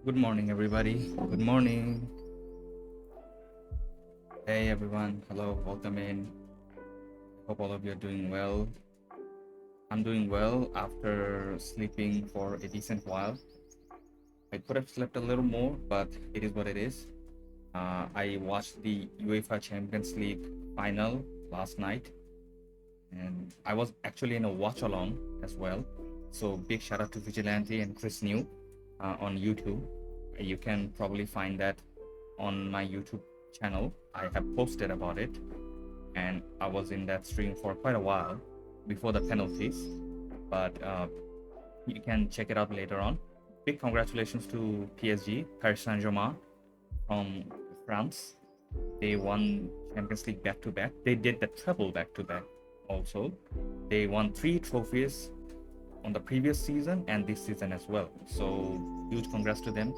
Good morning, everybody. Good morning. Hey, everyone. Hello, welcome in. Hope all of you are doing well. I'm doing well after sleeping for a decent while. I could have slept a little more, but it is what it is. I watched the UEFA Champions League final last night, and I was actually in a watch along as well. So, big shout out to Vigilante and Chris New on YouTube. You can probably find that on my YouTube channel. I have posted about it, and I was in that stream for quite a while before the penalties. But you can check it out later on. Big congratulations to PSG, Paris Saint-Germain from France. They won Champions League back to back. They did the treble back to back also. They won 3 trophies on the previous season and this season as well. So huge congrats to them.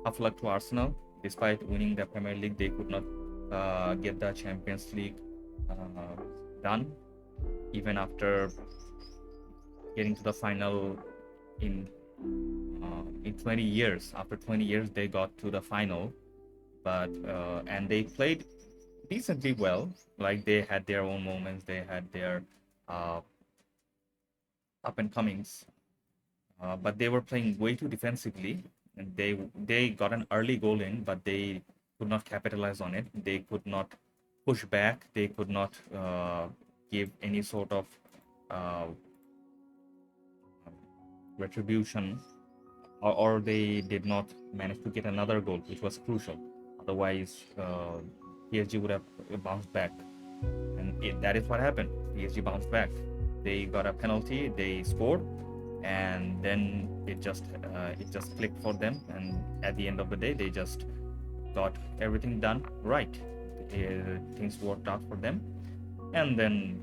Tough luck to Arsenal. Despite winning the Premier League, they could not get the Champions League done, even after getting to the final in 20 years. After 20 years, they got to the final, but and they played decently well. Like they had their own moments, they had their uh, up and comings, but they were playing way too defensively. And they got an early goal in, but they could not capitalize on it. They could not push back. They could not give any sort of uh, retribution, or they did not manage to get another goal, which was crucial. Otherwise, PSG would have bounced back, and that is what happened. PSG bounced back. They got a penalty, they scored, and then it just clicked for them. And at the end of the day, they just got everything done right. Things worked out for them, and then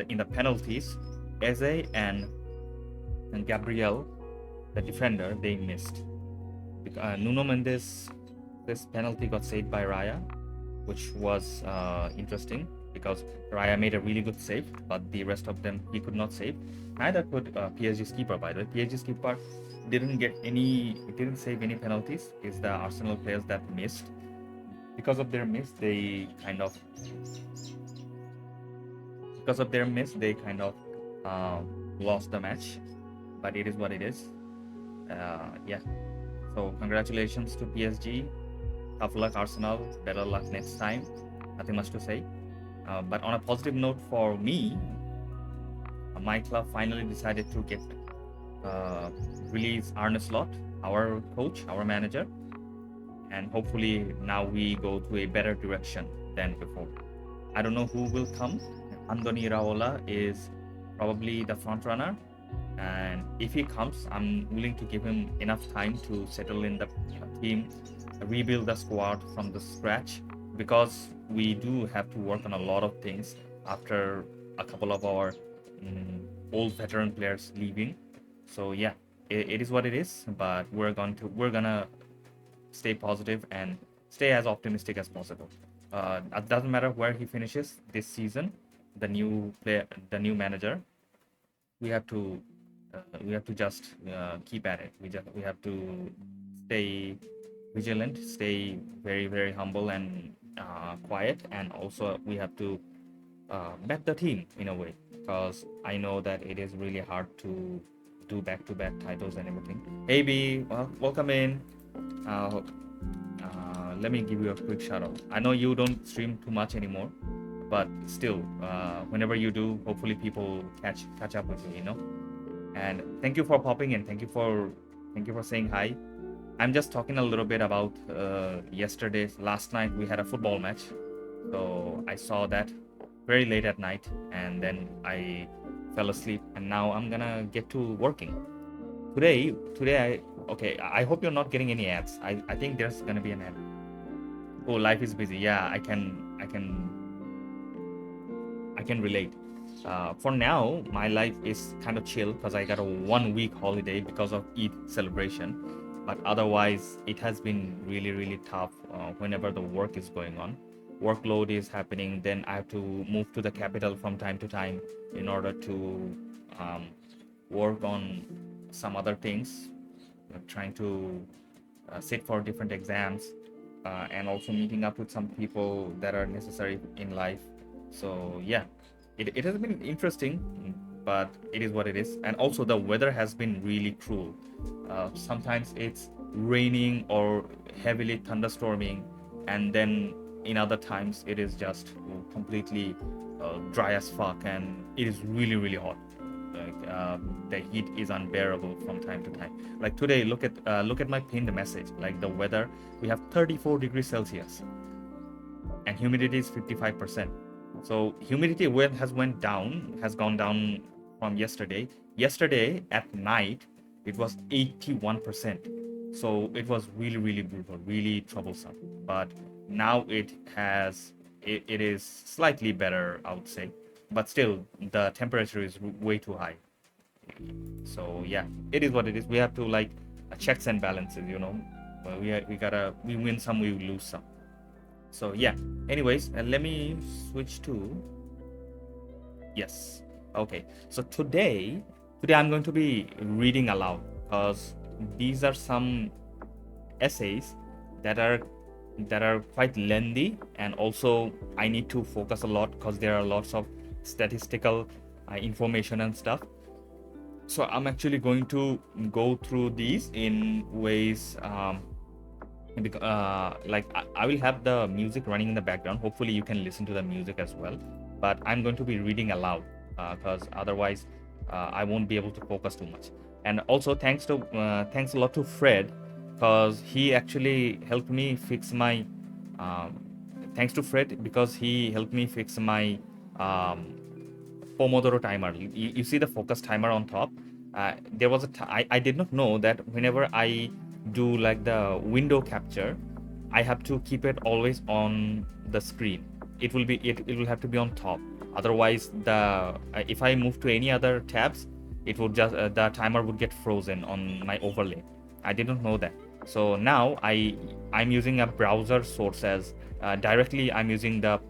in the penalties, Eze and Gabriel, the defender, they missed. Nuno Mendes, this penalty got saved by Raya, which was interesting because Raya made a really good save, but the rest of them he could not save. Neither could PSG's keeper, by the way. PSG's keeper didn't save any penalties. It's the Arsenal players that missed. Because of their miss, they kind of uh, lost the match. But it is what it is. Yeah. So congratulations to PSG. Tough luck, Arsenal. Better luck next time. Nothing much to say. But on a positive note for me, my club finally decided to get release Arne Slot, our coach, our manager, and hopefully now we go to a better direction than before. I don't know who will come. Andoni Raola is probably the front runner, and if he comes, I'm willing to give him enough time to settle in the team, rebuild the squad from the scratch, because we do have to work on a lot of things after a couple of our old veteran players leaving. So yeah, it is what it is. But we're gonna stay positive and stay as optimistic as possible. It doesn't matter where he finishes this season. The new manager, we have to just keep at it. We have to stay vigilant, stay very very humble and quiet, and also we have to back the team in a way, because I know that it is really hard to do back-to-back titles and everything. Hey B, well, welcome in. Uh, Let me give you a quick shout out. I know you don't stream too much anymore, but still, whenever you do, hopefully people catch up with you, you know. And thank you for popping in. Thank you for saying hi. I'm just talking a little bit about last night we had a football match, so I saw that very late at night, and then I fell asleep, and now I'm gonna get to working. I hope you're not getting any ads. I think there's gonna be an ad. Oh, life is busy. Yeah, I can relate. For now, my life is kind of chill because I got a 1 week holiday because of Eid celebration. But otherwise, it has been really, really tough whenever the work is going on. Workload is happening, then I have to move to the capital from time to time in order to um, work on some other things, trying to sit for different exams, and also meeting up with some people that are necessary in life. So yeah, it has been interesting, but it is what it is. And also the weather has been really cruel. Sometimes it's raining or heavily thunderstorming, and then in other times it is just completely dry as fuck, and it is really really hot. Like the heat is unbearable from time to time. Like today, look at my pinned message. Like the weather, we have 34 degrees Celsius, and humidity is 55%. So humidity has gone down from yesterday. Yesterday at night, it was 81%. So it was really really brutal, really troublesome. But now it is slightly better, I would say. But still, the temperature is way too high. So yeah, it is what it is. We have to like checks and balances, you know. We win some, we lose some. So yeah. Anyways, let me switch to yes. Okay. So today I'm going to be reading aloud because these are some essays that are quite lengthy, and also I need to focus a lot because there are lots of statistical information and stuff. So I'm actually going to go through these in ways like I will have the music running in the background. Hopefully you can listen to the music as well, but I'm going to be reading aloud because otherwise I won't be able to focus too much. And also thanks a lot to Fred, because he actually helped me fix my thanks to Fred because he helped me fix my Pomodoro timer. You see the focus timer on top. There was I did not know that whenever I do like the window capture, I have to keep it always on the screen. It will have to be on top. Otherwise, if I move to any other tabs, it would just the timer would get frozen on my overlay. I didn't know that. So now I'm using a browser source as directly. I'm using the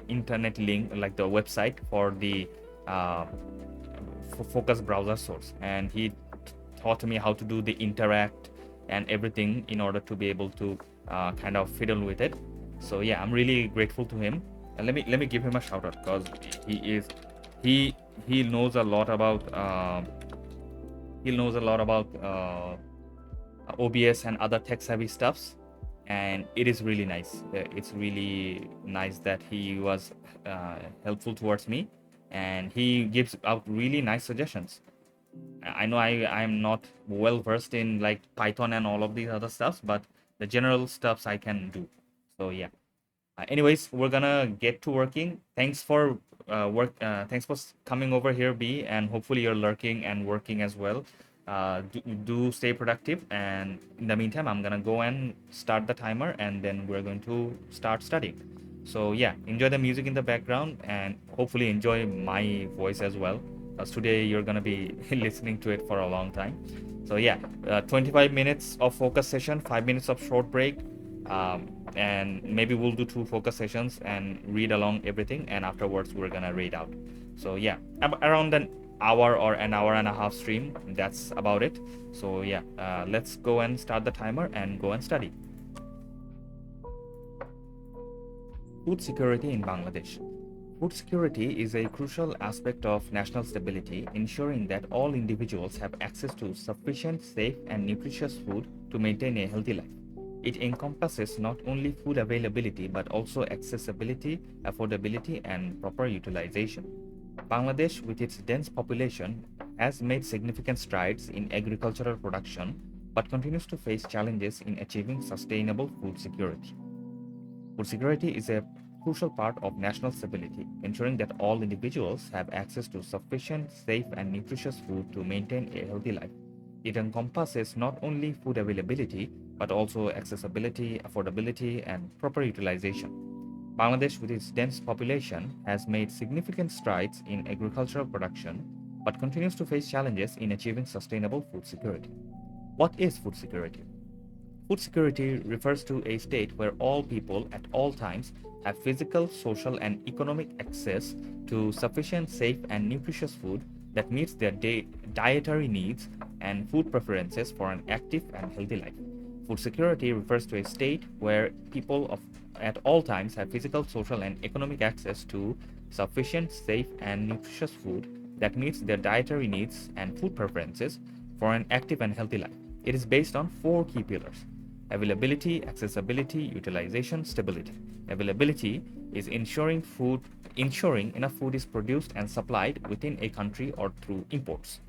internet link, like the website for the uh, focus browser source, and he taught me how to do the interact and everything in order to be able to kind of fiddle with it. So yeah, I'm really grateful to him, and let me give him a shout out because he knows a lot about OBS and other tech savvy stuffs, and it is really nice. It's really nice that he was helpful towards me, and he gives out really nice suggestions. I know I'm not well versed in like Python and all of these other stuffs, but the general stuffs I can do. So yeah. Anyways, we're gonna get to working. Thanks for Thanks for coming over here, B, and hopefully you're lurking and working as well. Do stay productive, and in the meantime, I'm gonna go and start the timer, and then we're going to start studying. So yeah, enjoy the music in the background, and hopefully enjoy my voice as well, because today you're gonna be listening to it for a long time. So yeah, 25 minutes of focus session, 5 minutes of short break, and maybe we'll do 2 focus sessions and read along everything, and afterwards we're gonna read out. So yeah, around an hour or an hour and a half stream, that's about it. So yeah, let's go and start the timer and go and study. Food security in Bangladesh. Food security is a crucial aspect of national stability, ensuring that all individuals have access to sufficient, safe, and nutritious food to maintain a healthy life. It encompasses not only food availability but also accessibility, affordability, and proper utilization. Bangladesh, with its dense population, has made significant strides in agricultural production but continues to face challenges in achieving sustainable food security. Food security is a crucial part of national stability, ensuring that all individuals have access to sufficient, safe, and nutritious food to maintain a healthy life. It encompasses not only food availability, but also accessibility, affordability, and proper utilization. Bangladesh, with its dense population, has made significant strides in agricultural production, but continues to face challenges in achieving sustainable food security. What is food security? Food security refers to a state where all people at all times have physical, social, and economic access to sufficient, safe, and nutritious food that meets their dietary needs and food preferences for an active and healthy life. Food security refers to a state where people at all times have physical, social, and economic access to sufficient, safe, and nutritious food that meets their dietary needs and food preferences for an active and healthy life. It is based on four key pillars: availability, accessibility, utilization, stability. Availability is ensuring enough food is produced and supplied within a country or through imports.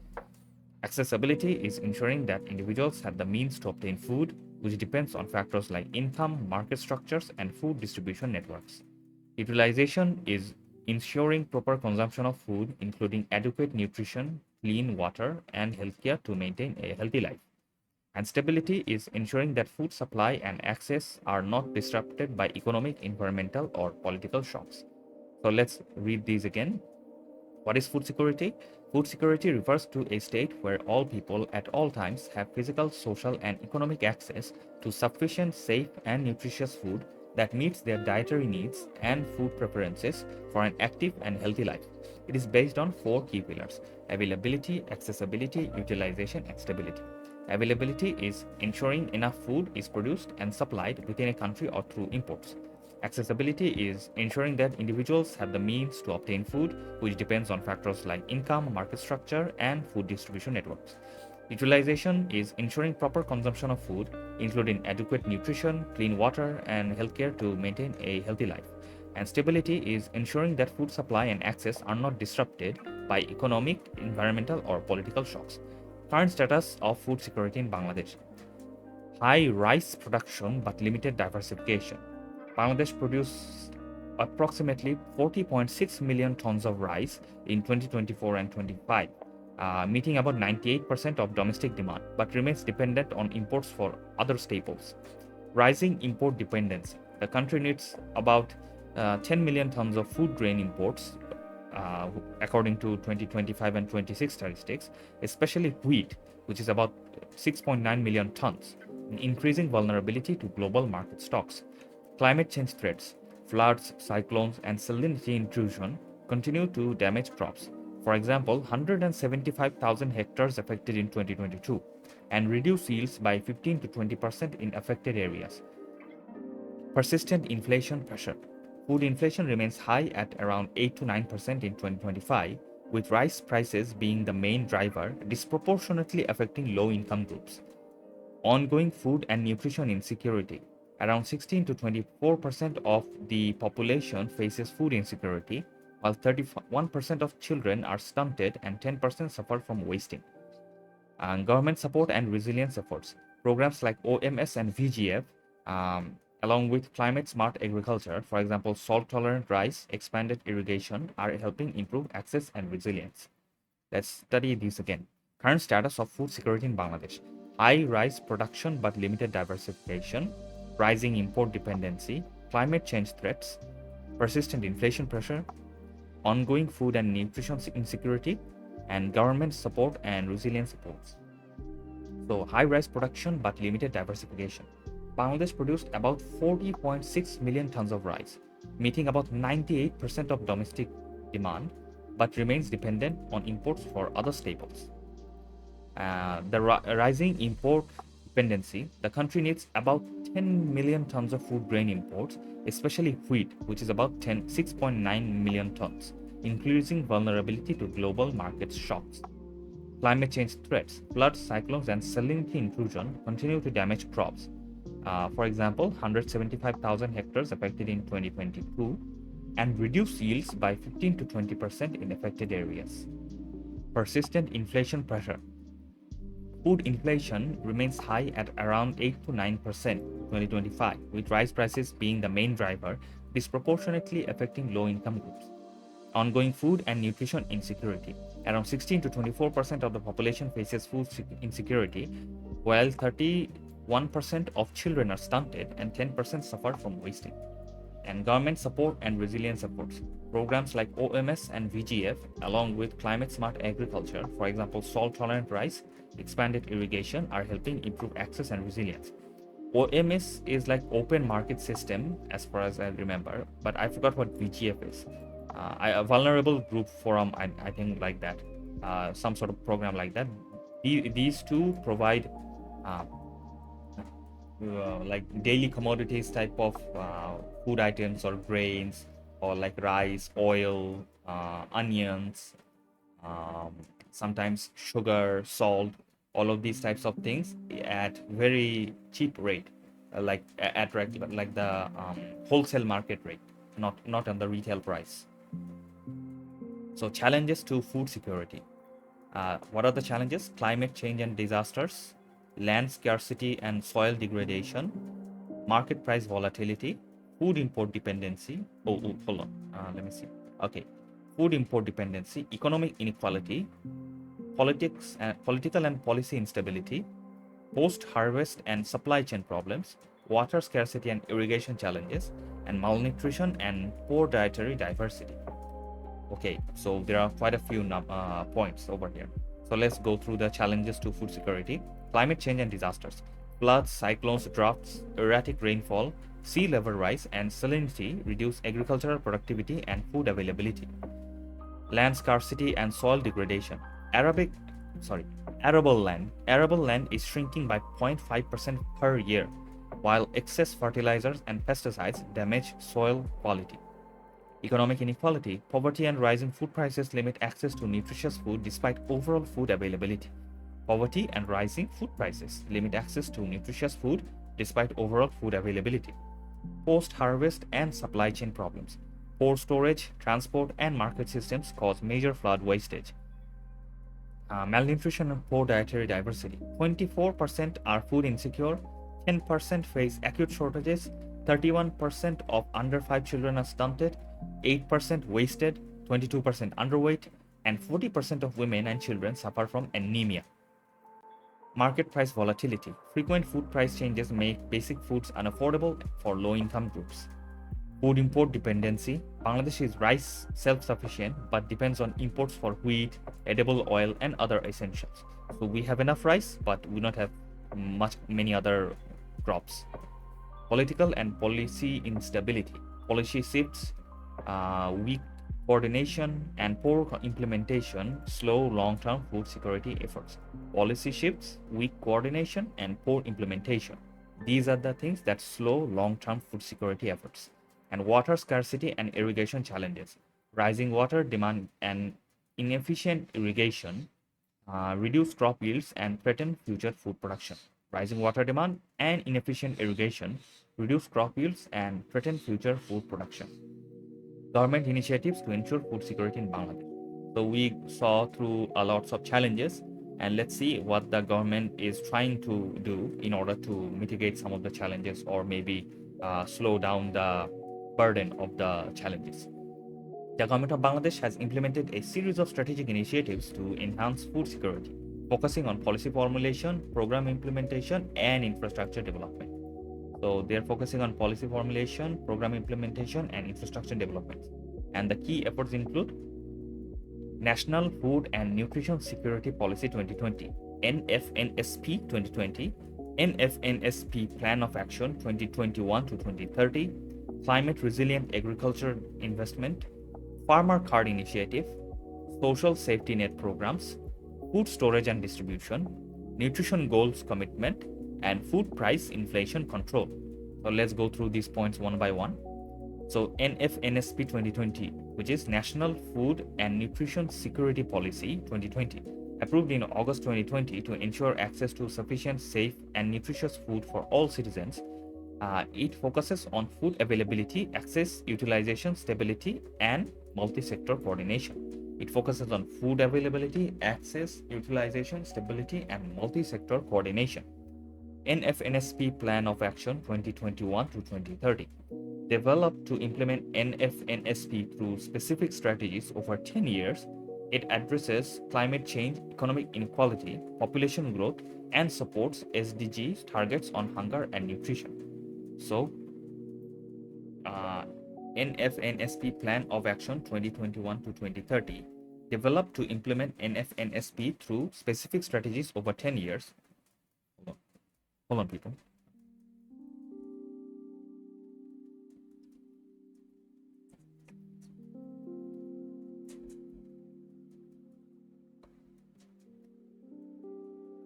Accessibility is ensuring that individuals have the means to obtain food, which depends on factors like income, market structures, and food distribution networks. Utilization is ensuring proper consumption of food, including adequate nutrition, clean water, and healthcare to maintain a healthy life. And stability is ensuring that food supply and access are not disrupted by economic, environmental, or political shocks. So let's read these again. What is food security? Food security refers to a state where all people at all times have physical, social, and economic access to sufficient, safe, and nutritious food that meets their dietary needs and food preferences for an active and healthy life. It is based on four key pillars: availability, accessibility, utilization, and stability. Availability is ensuring enough food is produced and supplied within a country or through imports. Accessibility is ensuring that individuals have the means to obtain food, which depends on factors like income, market structure, and food distribution networks. Utilization is ensuring proper consumption of food, including adequate nutrition, clean water, and healthcare to maintain a healthy life. And stability is ensuring that food supply and access are not disrupted by economic, environmental, or political shocks. Current status of food security in Bangladesh: high rice production but limited diversification. Bangladesh produced approximately 40.6 million tons of rice in 2024 and 25, meeting about 98% of domestic demand, but remains dependent on imports for other staples. Rising import dependency. The country needs about 10 million tons of food grain imports, according to 2025 and 26 statistics, especially wheat, which is about 6.9 million tons, increasing vulnerability to global market stocks. Climate change threats: floods, cyclones, and salinity intrusion continue to damage crops. For example, 175,000 hectares affected in 2022 and reduce yields by 15 to 20% in affected areas. Persistent inflation pressure. Food inflation remains high at around 8 to 9% in 2025, with rice prices being the main driver, disproportionately affecting low-income groups. Ongoing food and nutrition insecurity. Around 16 to 24% of the population faces food insecurity, while 31% of children are stunted and 10% suffer from wasting. And government support and resilience efforts. Programs like OMS and VGF, along with climate smart agriculture, for example, salt tolerant rice, expanded irrigation, are helping improve access and resilience. Let's study these again. Current status of food security in Bangladesh: high rice production but limited diversification, rising import dependency, climate change threats, persistent inflation pressure, ongoing food and nutrition insecurity, and government support and resilience supports. So, high rice production but limited diversification. Bangladesh produced about 40.6 million tons of rice, meeting about 98% of domestic demand, but remains dependent on imports for other staples. Rising import dependency. The country needs about 10 million tons of food grain imports, especially wheat, which is about 6.9 million tons, increasing vulnerability to global market shocks. Climate change threats. Floods, cyclones, and salinity intrusion continue to damage crops. For example, 175,000 hectares affected in 2022 and reduce yields by 15 to 20% in affected areas. Persistent inflation pressure. Food inflation remains high at around 8 to 9% in 2025, with rice prices being the main driver, disproportionately affecting low-income groups. Ongoing food and nutrition insecurity. Around 16 to 24% of the population faces food insecurity, while 31% of children are stunted and 10% suffer from wasting. And government support and resilience efforts. Programs like OMS and VGF, along with climate smart agriculture, for example, salt tolerant rice, expanded irrigation, are helping improve access and resilience. OMS is like open market system, as far as I remember, but I forgot what VGF is. A vulnerable group forum, I think, like that, some sort of program like that. These two provide like daily commodities type of food items or grains, or like rice, oil, onions, um, sometimes sugar, salt, all of these types of things at very cheap rate, like like the wholesale market rate, not on the retail price. So challenges to food security. What are the challenges? Climate change and disasters, land scarcity and soil degradation, market price volatility, food import dependency. Hold on. Let me see. Okay. Food import dependency, economic inequality, political and policy instability, post-harvest and supply chain problems, water scarcity and irrigation challenges, and malnutrition and poor dietary diversity. Okay, so there are quite a few points over here. So let's go through the challenges to food security. Climate change and disasters. Floods, cyclones, droughts, erratic rainfall, sea level rise, and salinity reduce agricultural productivity and food availability. Land scarcity and soil degradation. Arabic, sorry, Arable land is shrinking by 0.5% per year, while excess fertilizers and pesticides damage soil quality. Economic inequality, poverty and rising food prices limit access to nutritious food despite overall food availability. Poverty and rising food prices limit access to nutritious food despite overall food availability. Post-harvest and supply chain problems. Poor storage, transport, and market systems cause major flood wastage. Malnutrition and poor dietary diversity. 24% are food insecure, 10% face acute shortages, 31% of under 5 children are stunted, 8% wasted, 22% underweight, and 40% of women and children suffer from anemia. Market price volatility. Frequent food price changes make basic foods unaffordable for low-income groups. Food import dependency. Bangladesh is rice self-sufficient but depends on imports for wheat, edible oil, and other essentials. So we have enough rice, but we don't have many other crops. Political and policy instability. Policy shifts, weak coordination, and poor implementation slow long-term food security efforts. Policy shifts, weak coordination, and poor implementation. These are the things that slow long-term food security efforts. And water scarcity and irrigation challenges. Rising water demand and inefficient irrigation reduce crop yields and threaten future food production. Rising water demand and inefficient irrigation reduce crop yields and threaten future food production. Government initiatives to ensure food security in Bangladesh. So we saw through a lots of challenges, and let's see what the government is trying to do in order to mitigate some of the challenges, or maybe slow down the burden of the challenges. The government of Bangladesh has implemented a series of strategic initiatives to enhance food security, focusing on policy formulation, program implementation, and infrastructure development. So they're focusing on policy formulation, program implementation, and infrastructure development. And the key efforts include National Food and Nutrition Security Policy 2020, NFNSP 2020, NFNSP Plan of Action 2021 to 2030, Climate Resilient Agriculture Investment, Farmer Card Initiative, Social Safety Net Programs, Food Storage and Distribution, Nutrition Goals Commitment, and Food Price Inflation Control. So let's go through these points one by one. So NFNSP 2020, which is National Food and Nutrition Security Policy 2020, approved in August 2020 to ensure access to sufficient, safe, and nutritious food for all citizens. It focuses on food availability, access, utilization, stability, and multi-sector coordination. It focuses on food availability, access, utilization, stability, and multi-sector coordination. NFNSP Plan of Action 2021 to 2030. Developed to implement NFNSP through specific strategies over 10 years, it addresses climate change, economic inequality, population growth, and supports SDGs targets on hunger and nutrition. So, NFNSP Plan of Action 2021 to 2030, developed to implement NFNSP through specific strategies over 10 years. Hold on, people.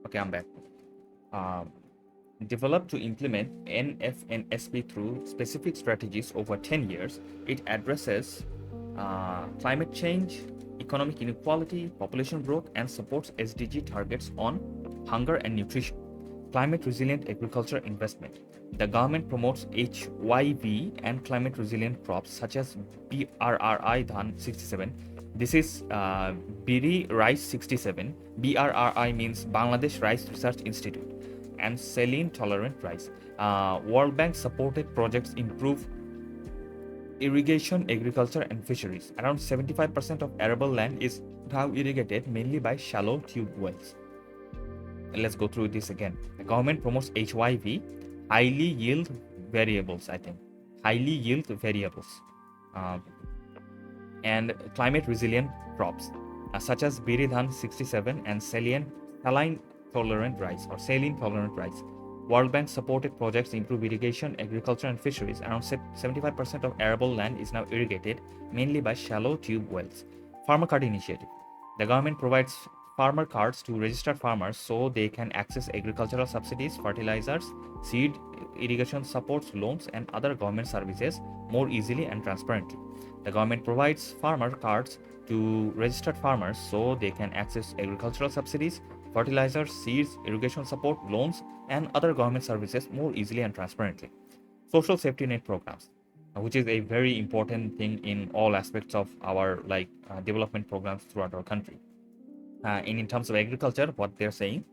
Okay, I'm back. Developed to implement NFNSP through specific strategies over 10 years, it addresses climate change, economic inequality, population growth, and supports SDG targets on hunger and nutrition. Climate resilient agriculture investment. The government promotes HYV and climate resilient crops such as BRRI Dhan 67. This is Biri Rice 67. BRRI means Bangladesh Rice Research Institute, and saline tolerant rice. World Bank supported projects improve irrigation, agriculture, and fisheries. Around 75% of arable land is now irrigated mainly by shallow tube wells. Let's go through this again. The government promotes HYV, highly yield variables, I think. Highly yield variables. Uh, and climate resilient crops, such as Biridhan 67 and saline tolerant rice or saline tolerant rice. World Bank supported projects to improve irrigation, agriculture, and fisheries. Around 75% of arable land is now irrigated, mainly by shallow tube wells. Farmer Card Initiative. The government provides farmer cards to registered farmers so they can access agricultural subsidies, fertilizers, seed, irrigation supports, loans, and other government services more easily and transparently. The government provides farmer cards to registered farmers so they can access agricultural subsidies, fertilizers, seeds, irrigation support, loans, and other government services more easily and transparently. Social safety net programs, which is a very important thing in all aspects of our development programs throughout our country. In terms of agriculture, what they're saying,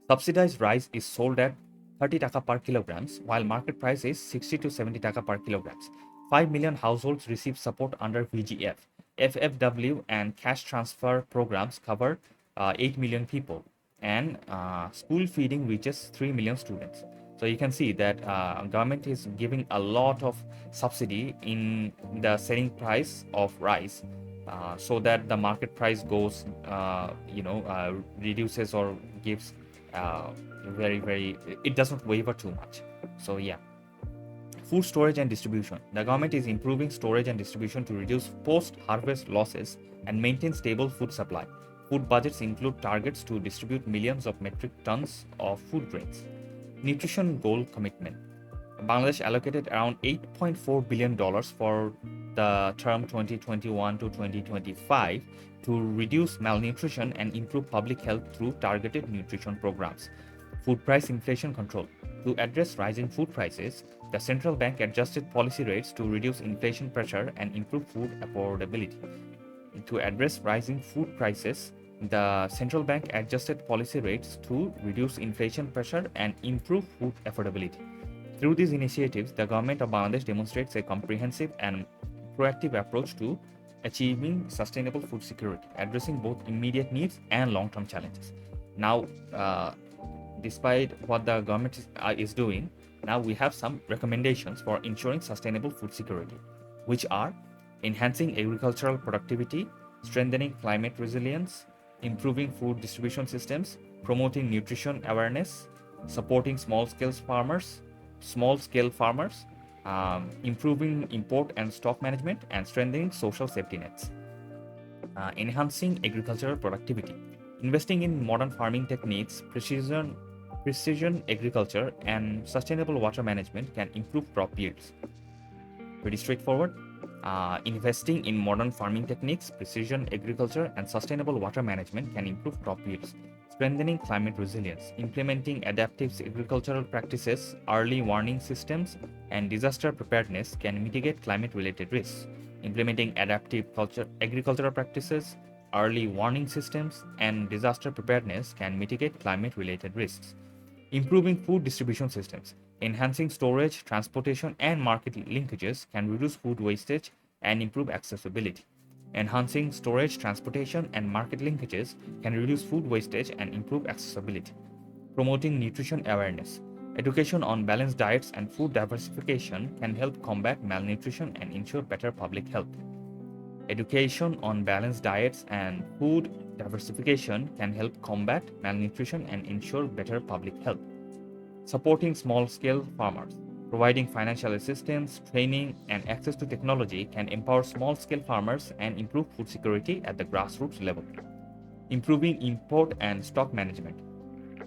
subsidized rice is sold at 30 taka per kilograms, while market price is 60 to 70 taka per kilograms. 5 million households receive support under VGF. FFW and cash transfer programs cover 8 million people, and school feeding reaches 3 million students. So you can see that government is giving a lot of subsidy in the selling price of rice, so that the market price goes, reduces or gives very, it doesn't waver too much. So yeah. Food storage and distribution. The government is improving storage and distribution to reduce post-harvest losses and maintain stable food supply. Food budgets include targets to distribute millions of metric tons of food grains. Nutrition goal commitment. Bangladesh allocated around $8.4 billion for the term 2021 to 2025 to reduce malnutrition and improve public health through targeted nutrition programs. Food price inflation control. To address rising food prices, the central bank adjusted policy rates to reduce inflation pressure and improve food affordability. To address rising food prices, the central bank adjusted policy rates to reduce inflation pressure and improve food affordability. Through these initiatives, the government of Bangladesh demonstrates a comprehensive and proactive approach to achieving sustainable food security, addressing both immediate needs and long-term challenges. Now, despite what the government is doing, now we have some recommendations for ensuring sustainable food security, which are enhancing agricultural productivity, strengthening climate resilience, improving food distribution systems, promoting nutrition awareness, supporting small-scale farmers, improving import and stock management, and strengthening social safety nets. Enhancing agricultural productivity. Investing in modern farming techniques, precision agriculture, and sustainable water management can improve crop yields. Pretty straightforward. Investing in modern farming techniques, precision agriculture, and sustainable water management can improve crop yields. Strengthening climate resilience. Implementing adaptive agricultural practices, early warning systems, and disaster preparedness can mitigate climate-related risks. Implementing adaptive agricultural practices, early warning systems, and disaster preparedness can mitigate climate-related risks. Improving food distribution systems. Enhancing storage, transportation, and market linkages can reduce food wastage and improve accessibility. Enhancing storage, transportation, and market linkages can reduce food wastage and improve accessibility. Promoting nutrition awareness. Education on balanced diets and food diversification can help combat malnutrition and ensure better public health. Education on balanced diets and food diversification can help combat malnutrition and ensure better public health. Supporting small-scale farmers. Providing financial assistance, training, and access to technology can empower small-scale farmers and improve food security at the grassroots level. Improving import and stock management.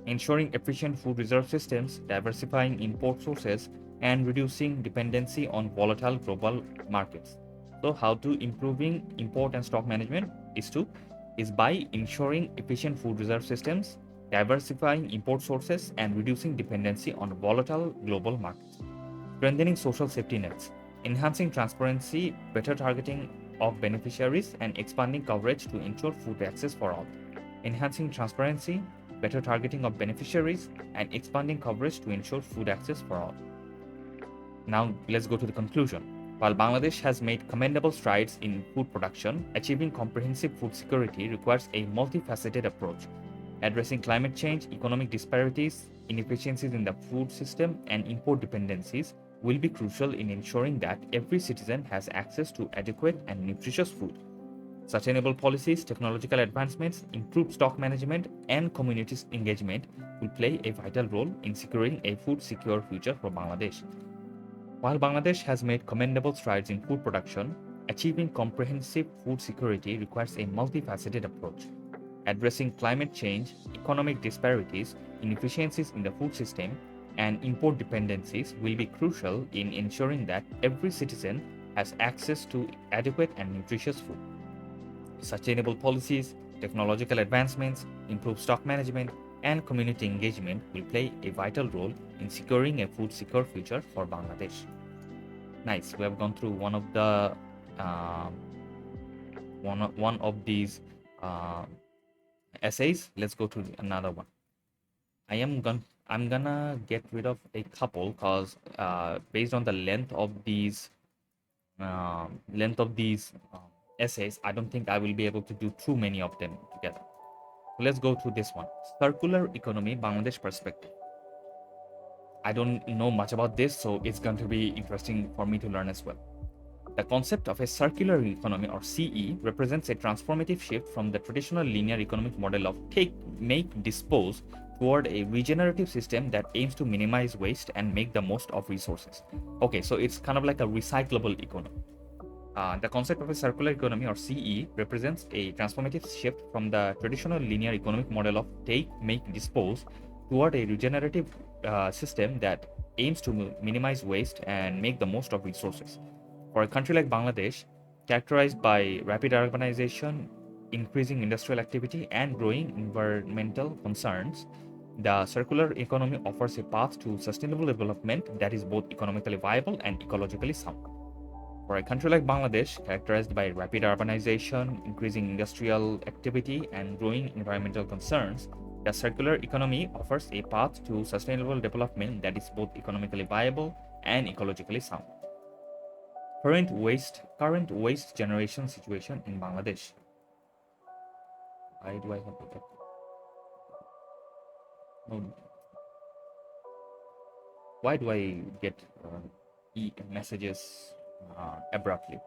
ensuring efficient food reserve systems, diversifying import sources, and reducing dependency on volatile global markets. So, how to improving import and stock management is by ensuring efficient food reserve systems, diversifying import sources, and reducing dependency on volatile global markets. Strengthening social safety nets, enhancing transparency, better targeting of beneficiaries, and expanding coverage to ensure food access for all. Enhancing transparency, better targeting of beneficiaries, and expanding coverage to ensure food access for all. Now, let's go to the conclusion. While Bangladesh has made commendable strides in food production, achieving comprehensive food security requires a multifaceted approach. Addressing climate change, economic disparities, inefficiencies in the food system, and import dependencies will be crucial in ensuring that every citizen has access to adequate and nutritious food. Sustainable policies, technological advancements, improved stock management, and community engagement will play a vital role in securing a food secure future for Bangladesh. While Bangladesh has made commendable strides in food production, achieving comprehensive food security requires a multifaceted approach. Addressing climate change, economic disparities, inefficiencies in the food system, and import dependencies will be crucial in ensuring that every citizen has access to adequate and nutritious food. Sustainable policies, technological advancements, improved stock management, and community engagement will play a vital role in securing a food secure future for Bangladesh. Nice. We have gone through one of the uh, one of these uh, essays. Let's go to another one. I'm gonna get rid of a couple because based on the length of these essays, I don't think I will be able to do too many of them together. So let's go to this one. Circular economy, Bangladesh perspective. I don't know much about this, so it's going to be interesting for me to learn as well. The concept of a circular economy or CE represents a transformative shift from the traditional linear economic model of take, make, dispose toward a regenerative system that aims to minimize waste and make the most of resources. Okay, so it's kind of like a recyclable economy. The concept of a circular economy or CE represents a transformative shift from the traditional linear economic model of take, make, dispose toward a regenerative system that aims to minimize waste and make the most of resources. For a country like Bangladesh, characterized by rapid urbanization, increasing industrial activity, and growing environmental concerns, the circular economy offers a path to sustainable development that is both economically viable and ecologically sound. For a country like Bangladesh, characterized by rapid urbanization, increasing industrial activity, and growing environmental concerns, the circular economy offers a path to sustainable development that is both economically viable and ecologically sound. Current waste generation situation in Bangladesh. Why do I have to get no, why do I get messages abruptly?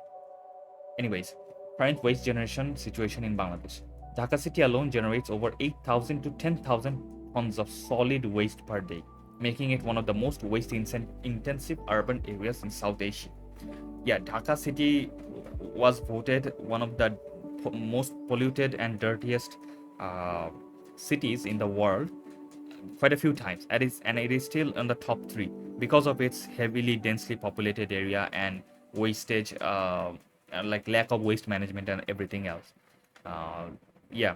Anyways, current waste generation situation in Bangladesh. Dhaka city alone generates over 8,000 to 10,000 tons of solid waste per day, making it one of the most waste intensive urban areas in South Asia. Yeah, Dhaka city was voted one of the most polluted and dirtiest uh, cities in the world quite a few times, and it is still in the top three because of its heavily densely populated area and wastage, and like lack of waste management and everything else. Uh, yeah,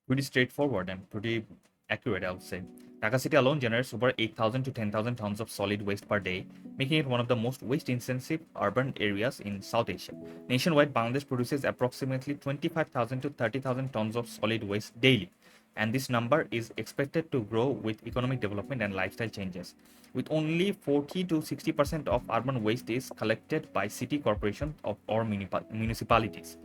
pretty straightforward and pretty accurate, I would say. Dhaka city alone generates over 8,000 to 10,000 tons of solid waste per day, making it one of the most waste-intensive urban areas in South Asia. Nationwide, Bangladesh produces approximately 25,000 to 30,000 tons of solid waste daily, and this number is expected to grow with economic development and lifestyle changes. With only 40 to 60% of urban waste is collected by city corporations or municipalities.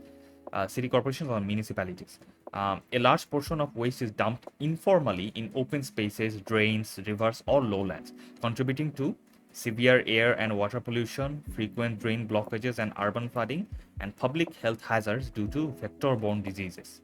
City corporations or municipalities. A large portion of waste is dumped informally in open spaces, drains, rivers, or lowlands, contributing to severe air and water pollution, frequent drain blockages and urban flooding, and public health hazards due to vector-borne diseases.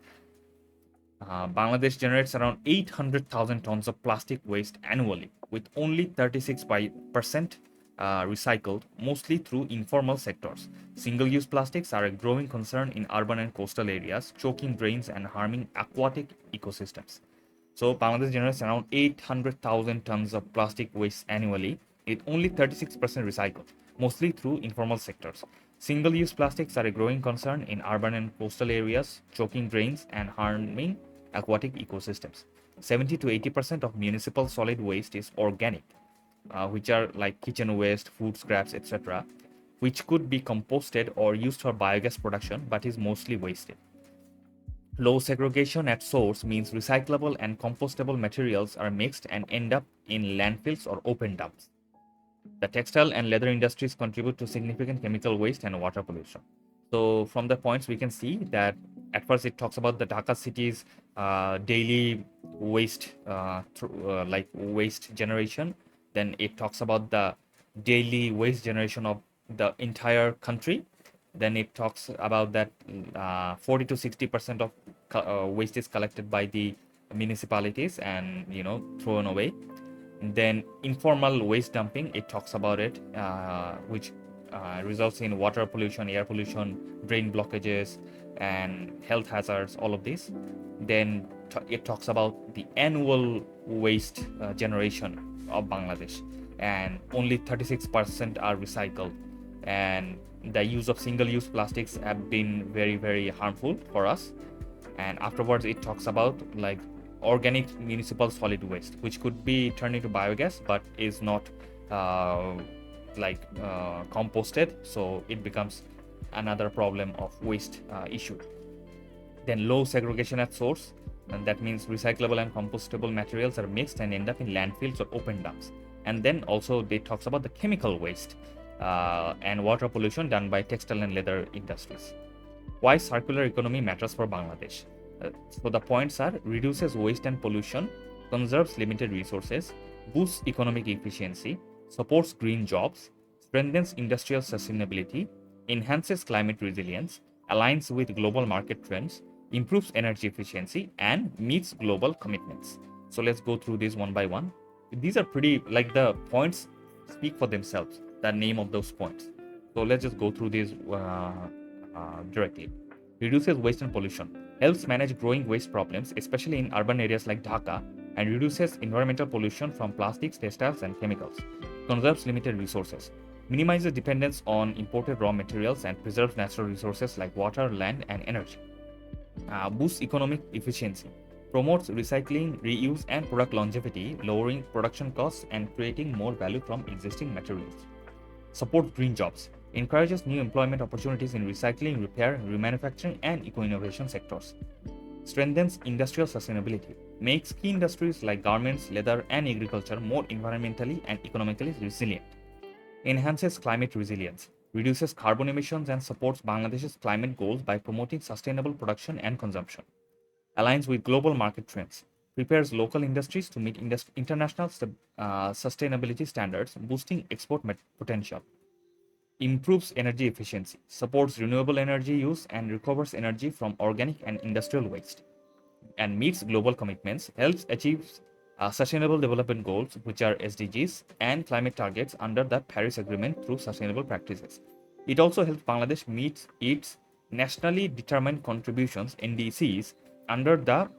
Bangladesh generates around 800,000 tons of plastic waste annually, with only 36% recycled, mostly through informal sectors. Single use plastics are a growing concern in urban and coastal areas, choking drains and harming aquatic ecosystems. So Bangladesh generates around 800,000 tons of plastic waste annually, with only 36% recycled, mostly through informal sectors. Single-use plastics are a growing concern in urban and coastal areas, choking drains and harming aquatic ecosystems. 70 to 80% of municipal solid waste is organic, which are like kitchen waste, food scraps, etc., which could be composted or used for biogas production, but is mostly wasted. Low segregation at source means recyclable and compostable materials are mixed and end up in landfills or open dumps. The textile and leather industries contribute to significant chemical waste and water pollution. So, from the points, we can see that at first it talks about the Dhaka city's daily waste, like waste generation. Then it talks about the daily waste generation of the entire country. Then it talks about that 40 to 60% of waste is collected by the municipalities and thrown away. Then informal waste dumping, it talks about it, which results in water pollution, air pollution, drain blockages, and health hazards, all of these. Then it talks about the annual waste generation of Bangladesh, and only 36% are recycled. And the use of single-use plastics have been very, very harmful for us. And afterwards, it talks about like organic municipal solid waste, which could be turned into biogas, but is not composted, so it becomes another problem of waste issue. Then low segregation at source, and that means recyclable and compostable materials are mixed and end up in landfills or open dumps. And then also they talks about the chemical waste and water pollution done by textile and leather industries. Why circular economy matters for Bangladesh? So the points are: reduces waste and pollution, conserves limited resources, boosts economic efficiency, supports green jobs, strengthens industrial sustainability, enhances climate resilience, aligns with global market trends, improves energy efficiency, and meets global commitments. So let's go through these one by one. These are pretty, like, the points speak for themselves, the name of those points. So let's just go through these directly. Reduces waste and pollution, helps manage growing waste problems, especially in urban areas like Dhaka, and reduces environmental pollution from plastics, textiles, and chemicals. Conserves limited resources, minimizes dependence on imported raw materials, and preserves natural resources like water, land, and energy. Boosts economic efficiency, promotes recycling, reuse, and product longevity, lowering production costs and creating more value from existing materials. Supports green jobs, encourages new employment opportunities in recycling, repair, remanufacturing, and eco-innovation sectors. Strengthens industrial sustainability, makes key industries like garments, leather, and agriculture more environmentally and economically resilient. Enhances climate resilience, reduces carbon emissions, and supports Bangladesh's climate goals by promoting sustainable production and consumption. Aligns with global market trends, prepares local industries to meet international sustainability standards, boosting export potential. Improves energy efficiency, supports renewable energy use, and recovers energy from organic and industrial waste, and meets global commitments, helps achieve Sustainable Development Goals, which are SDGs, and climate targets under the Paris Agreement through sustainable practices. It also helps Bangladesh meet its nationally determined contributions (NDCs) under the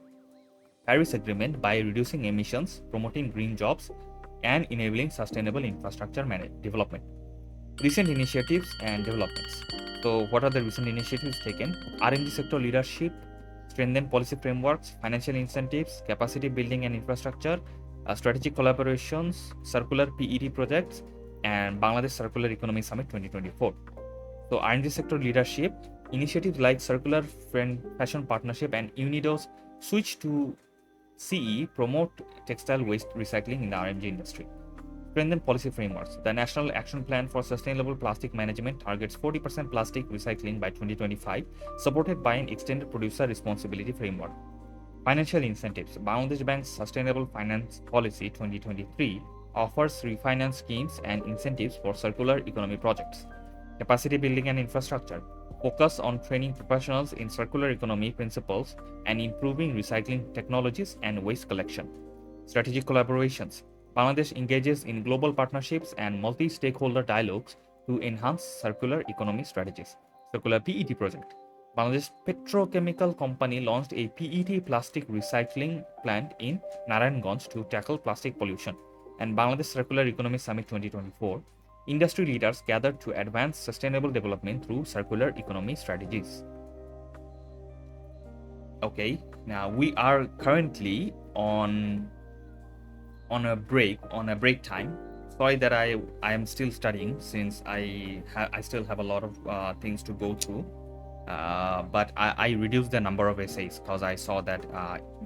Paris Agreement by reducing emissions, promoting green jobs, and enabling sustainable infrastructure development. Recent initiatives and developments. So, what are the recent initiatives taken? R&D sector leadership, strengthen policy frameworks, financial incentives, capacity building and infrastructure, strategic collaborations, circular PET projects, and Bangladesh Circular Economy Summit 2024. So, R&D sector leadership, initiatives like Circular Fashion Partnership and UNIDO's switch to CE promote textile waste recycling in the R&D industry. Strengthen policy frameworks. The National Action Plan for Sustainable Plastic Management targets 40% plastic recycling by 2025, supported by an extended producer responsibility framework. Financial incentives. Bangladesh Bank's Sustainable Finance Policy 2023 offers refinance schemes and incentives for circular economy projects. Capacity building and infrastructure. Focus on training professionals in circular economy principles and improving recycling technologies and waste collection. Strategic collaborations. Bangladesh engages in global partnerships and multi-stakeholder dialogues to enhance circular economy strategies. Circular PET project. Bangladesh Petrochemical Company launched a PET plastic recycling plant in Narayanganj to tackle plastic pollution. And Bangladesh Circular Economy Summit 2024, industry leaders gathered to advance sustainable development through circular economy strategies. Okay, now we are currently on a break time. Sorry that I am still studying, since I still have a lot of things to go through. But I reduced the number of essays because I saw that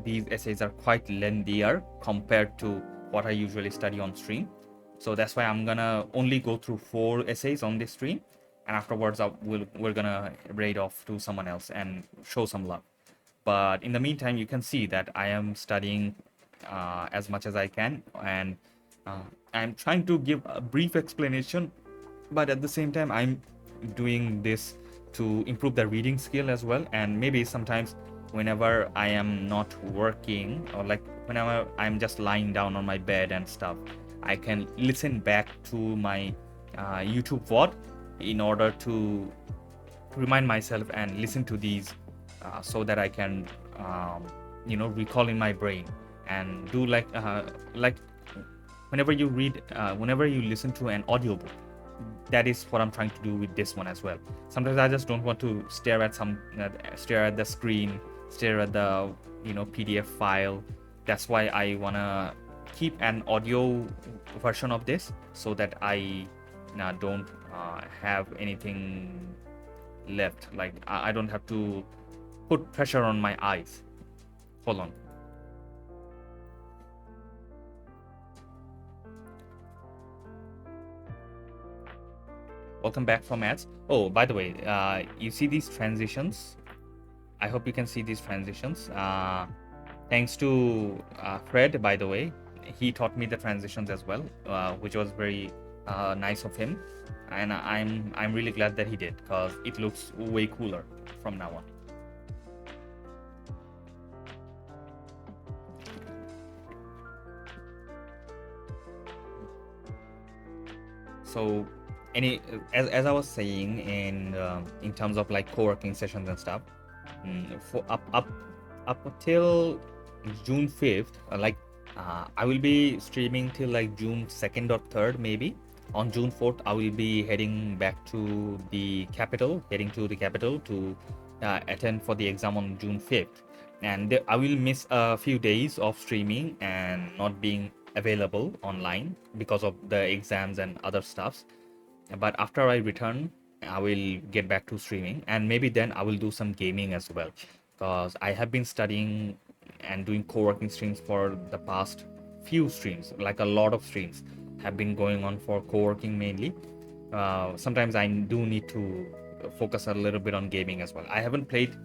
these essays are quite lengthier compared to what I usually study on stream. So that's why I'm gonna only go through 4 essays on this stream, and afterwards we're gonna raid off to someone else and show some love. But in the meantime, you can see that I am studying as much as I can, and uh, I'm trying to give a brief explanation, but at the same time I'm doing this to improve the reading skill as well. And maybe sometimes whenever I am not working, or like whenever I'm just lying down on my bed and stuff, I can listen back to my YouTube VOD in order to remind myself and listen to these so that I can recall in my brain and do like whenever you read whenever you listen to an audiobook. That is what I'm trying to do with this one as well. Sometimes I just don't want to stare at the screen, stare at the PDF file. That's why I wanna keep an audio version of this, so that I don't have anything left. Like I don't have to put pressure on my eyes. Hold on. Welcome back from ads. Oh, by the way, you see these transitions? I hope you can see these transitions. Thanks to Fred, by the way. He taught me the transitions as well, which was very nice of him. And I'm really glad that he did, because it looks way cooler from now on. So as I was saying, in terms of like co-working sessions and stuff, for up till June 5th, I will be streaming till like June 2nd or 3rd maybe. On June 4th, I will be heading to the capital to attend for the exam on June 5th. And I will miss a few days of streaming and not being available online because of the exams and other stuffs. But after I return, I will get back to streaming, and maybe then I will do some gaming as well, because I have been studying and doing co-working streams for the past few streams. Like a lot of streams have been going on for co-working mainly. Sometimes I do need to focus a little bit on gaming as well. I haven't played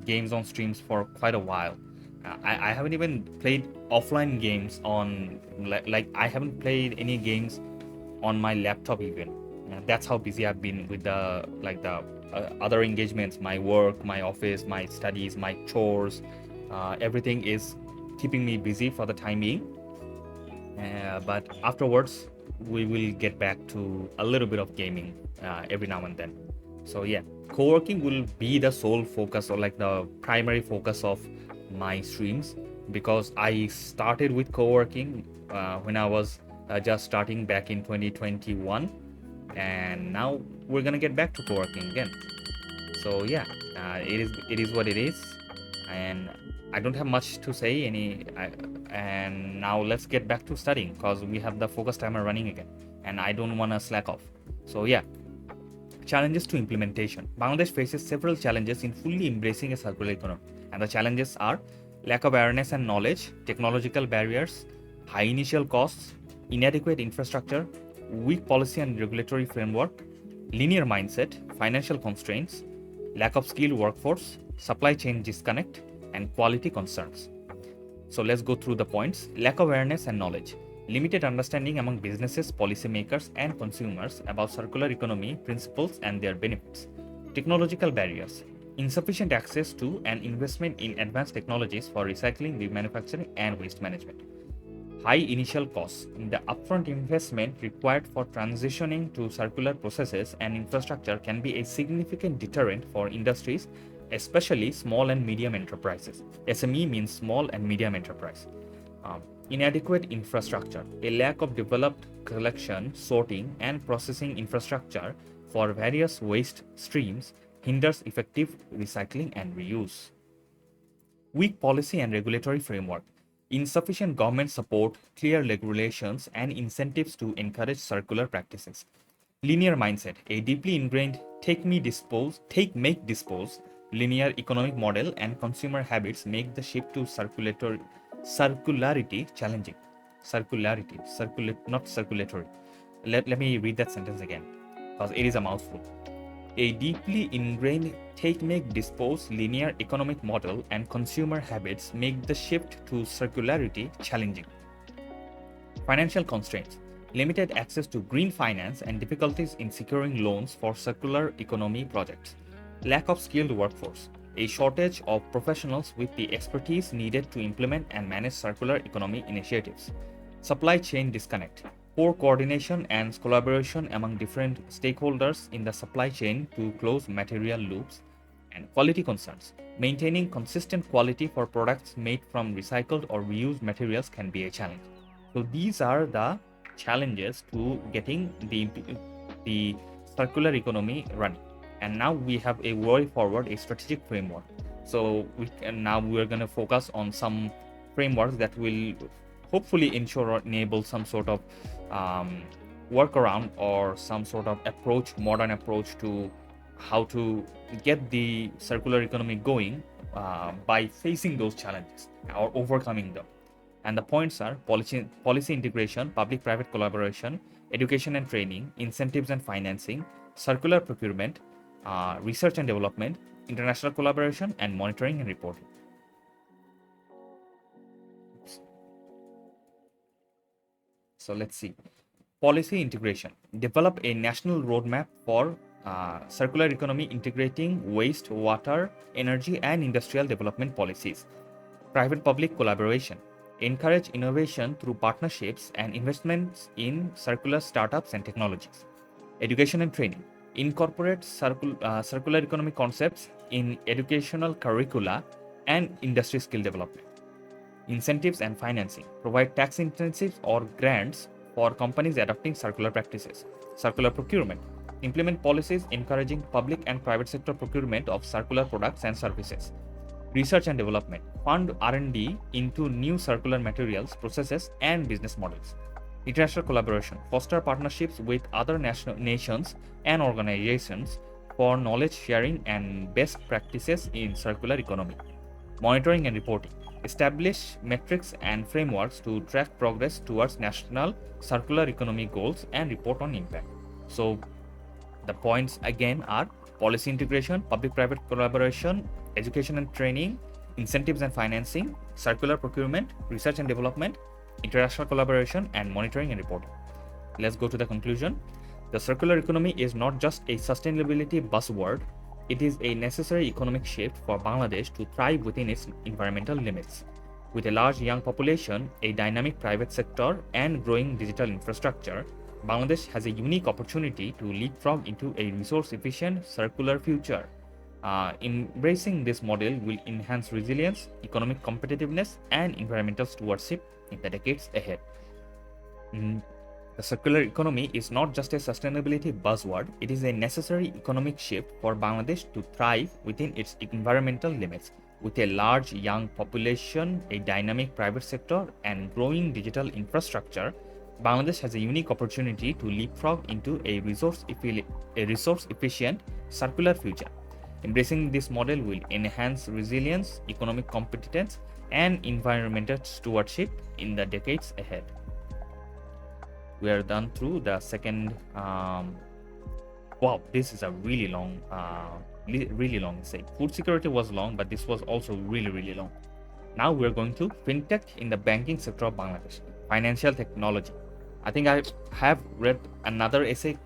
games on streams for quite a while. I haven't even played offline games on like I haven't played any games on my laptop even. That's how busy I've been with the other engagements, my work, my office, my studies, my chores. Everything is keeping me busy for the time being. But afterwards, we will get back to a little bit of gaming every now and then. So yeah, co-working will be the sole focus, or like the primary focus of my streams, because I started with co-working when I was just starting back in 2021, and now we're gonna get back to co-working again. So yeah, it is what it is, and I don't have much to say and now let's get back to studying, because we have the focus timer running again and I don't want to slack off. So yeah, challenges to implementation. Bangladesh faces several challenges in fully embracing a circular economy, and the challenges are lack of awareness and knowledge, technological barriers, high initial costs, inadequate infrastructure, weak policy and regulatory framework, linear mindset, financial constraints, lack of skilled workforce, supply chain disconnect, and quality concerns. So let's go through the points. Lack of awareness and knowledge. Limited understanding among businesses, policymakers, and consumers about circular economy principles and their benefits. Technological barriers. Insufficient access to and investment in advanced technologies for recycling, remanufacturing, and waste management. high initial costs. The upfront investment required for transitioning to circular processes and infrastructure can be a significant deterrent for industries, especially small and medium enterprises. SME means small and medium enterprise. Inadequate infrastructure. A lack of developed collection, sorting, and processing infrastructure for various waste streams hinders effective recycling and reuse. Weak policy and regulatory framework. Insufficient government support, clear regulations, and incentives to encourage circular practices. Linear mindset. A deeply ingrained take, make, dispose linear economic model and consumer habits make the shift to circularity challenging. Not circulatory. Let me read that sentence again because it is a mouthful. A deeply ingrained take, make, dispose linear economic model and consumer habits make the shift to circularity challenging. Financial constraints. Limited access to green finance and difficulties in securing loans for circular economy projects. Lack of skilled workforce. A shortage of professionals with the expertise needed to implement and manage circular economy initiatives. Supply chain disconnect. Poor coordination and collaboration among different stakeholders in the supply chain to close material loops. And quality concerns. Maintaining consistent quality for products made from recycled or reused materials can be a challenge. So these are the challenges to getting the circular economy running. And now we have a way forward, a strategic framework. So we're going to focus on some frameworks that will hopefully ensure or enable some sort of workaround or some sort of modern approach to how to get the circular economy going by facing those challenges or overcoming them. And the points are policy integration, public-private collaboration, education and training, incentives and financing, circular procurement, research and development, international collaboration, and monitoring and reporting. So let's see. Policy integration. Develop a national roadmap for circular economy integrating waste, water, energy, and industrial development policies. Private-public collaboration. Encourage innovation through partnerships and investments in circular startups and technologies. Education and training. Incorporate circular economy concepts in educational curricula and industry skill development. Incentives and financing. Provide tax incentives or grants for companies adopting circular practices. Circular procurement. Implement policies encouraging public and private sector procurement of circular products and services. Research and development. Fund R&D into new circular materials, processes, and business models. International collaboration. Foster partnerships with other nations and organizations for knowledge sharing and best practices in circular economy. Monitoring and reporting. Establish metrics and frameworks to track progress towards national circular economy goals and report on impact. So the points again are policy integration, public-private collaboration, education and training, incentives and financing, circular procurement, research and development, international collaboration, and monitoring and reporting. Let's go to the conclusion. The circular economy is not just a sustainability buzzword, it is a necessary economic shift for Bangladesh to thrive within its environmental limits. With a large young population, a dynamic private sector, and growing digital infrastructure, Bangladesh has a unique opportunity to leapfrog into a resource-efficient, circular future. Embracing this model will enhance resilience, economic competitiveness, and environmental stewardship in the decades ahead. The circular economy is not just a sustainability buzzword, it is a necessary economic shift for Bangladesh to thrive within its environmental limits. With a large young population, a dynamic private sector, and growing digital infrastructure, Bangladesh has a unique opportunity to leapfrog into a resource-efficient, circular future. Embracing this model will enhance resilience, economic competence, and environmental stewardship in the decades ahead. We are done through the second. Wow, this is a really long essay. Food security was long, but this was also really long. Now we are going to fintech in the banking sector of Bangladesh, financial technology. I think I have read another essay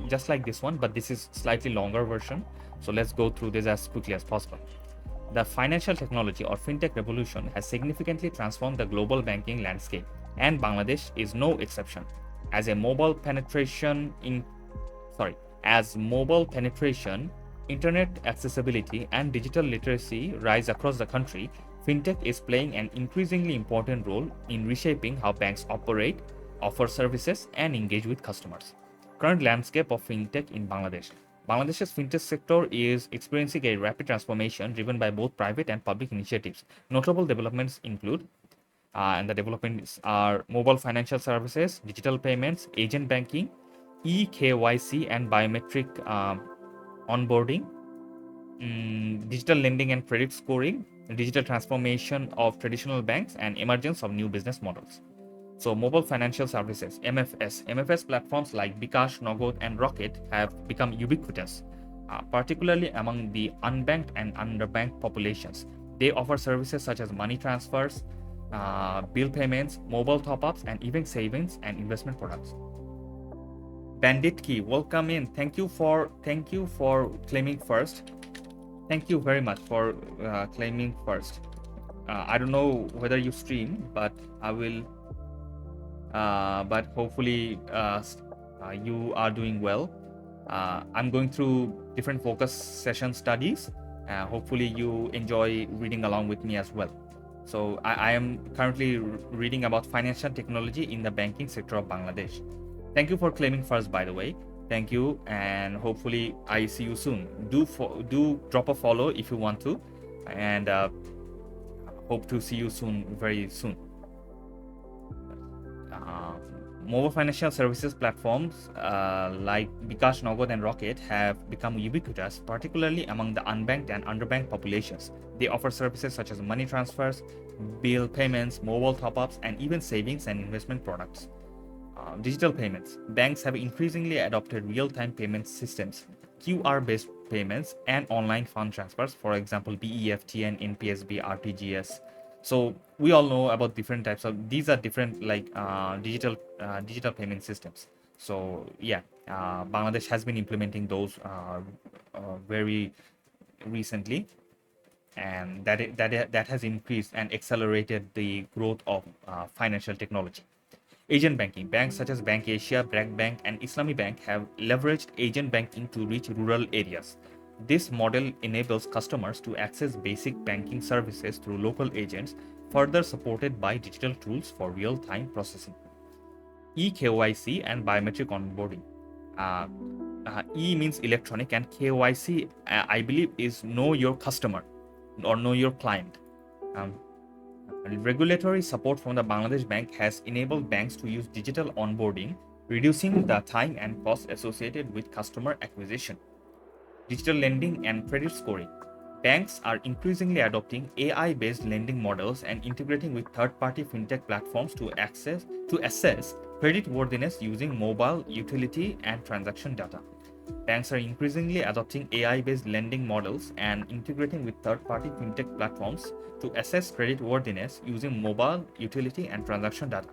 just like this one, but this is slightly longer version. So let's go through this as quickly as possible. The financial technology or fintech revolution has significantly transformed the global banking landscape. and Bangladesh is no exception. As a mobile penetration in sorry, as mobile penetration, internet accessibility, and digital literacy rise across the country, fintech is playing an increasingly important role in reshaping how banks operate, offer services, and engage with customers. Current landscape of fintech in Bangladesh. Bangladesh's fintech sector is experiencing a rapid transformation driven by both private and public initiatives. Notable developments include and the developments are mobile financial services, digital payments, agent banking, eKYC and biometric onboarding, digital lending and credit scoring, digital transformation of traditional banks, and emergence of new business models. So, mobile financial services (MFS) platforms like Bikash, Nogod, and Rocket have become ubiquitous, particularly among the unbanked and underbanked populations. They offer services such as money transfers, bill payments, mobile top-ups, and even savings and investment products. Bandit Key, welcome in. Thank you for claiming first. Thank you very much for claiming first. I don't know whether you stream, but I will. But hopefully you are doing well. I'm going through different focus session studies. Hopefully you enjoy reading along with me as well. So I am currently reading about financial technology in the banking sector of Bangladesh. Thank you for claiming first, by the way. Thank you, and hopefully I see you soon. Do drop a follow if you want to, and hope to see you soon, very soon. Mobile financial services platforms like Bikash, Nogod, and Rocket have become ubiquitous, particularly among the unbanked and underbanked populations. They offer services such as money transfers, bill payments, mobile top-ups, and even savings and investment products. Digital payments. Banks have increasingly adopted real-time payment systems, QR-based payments, and online fund transfers, for example, BEFT and NPSB, RTGS. So we all know about different types of these are different like digital payment systems. So yeah, Bangladesh has been implementing those very recently, and that has increased and accelerated the growth of financial technology. Agent banking. Banks such as Bank Asia, Brak Bank, and Islami Bank have leveraged agent banking to reach rural areas. This model enables customers to access basic banking services through local agents, further supported by digital tools for real-time processing. eKYC and biometric onboarding. E means electronic, and KYC, I believe, is know your customer or know your client. Um, Regulatory support from the Bangladesh Bank has enabled banks to use digital onboarding, reducing the time and cost associated with customer acquisition. Digital lending and credit scoring. Banks are increasingly adopting AI-based lending models and integrating with third-party fintech platforms to assess creditworthiness using mobile, utility, and transaction data. Banks are increasingly adopting AI-based lending models and integrating with third-party fintech platforms to assess creditworthiness using mobile, utility, and transaction data.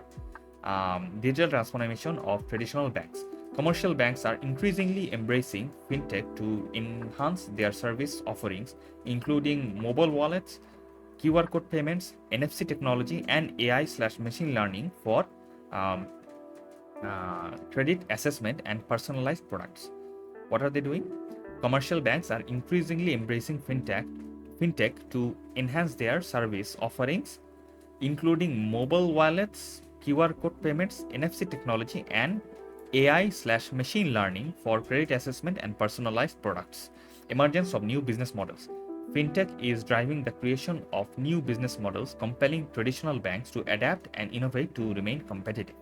Digital transformation of traditional banks. Commercial banks are increasingly embracing fintech to enhance their service offerings, including mobile wallets, QR code payments, NFC technology, and AI/machine learning for um, credit assessment and personalized products. What are they doing? Commercial banks are increasingly embracing fintech to enhance their service offerings, including mobile wallets, QR code payments, NFC technology, and AI/machine learning for credit assessment and personalized products. Emergence of new business models. Fintech is driving the creation of new business models, compelling traditional banks to adapt and innovate to remain competitive.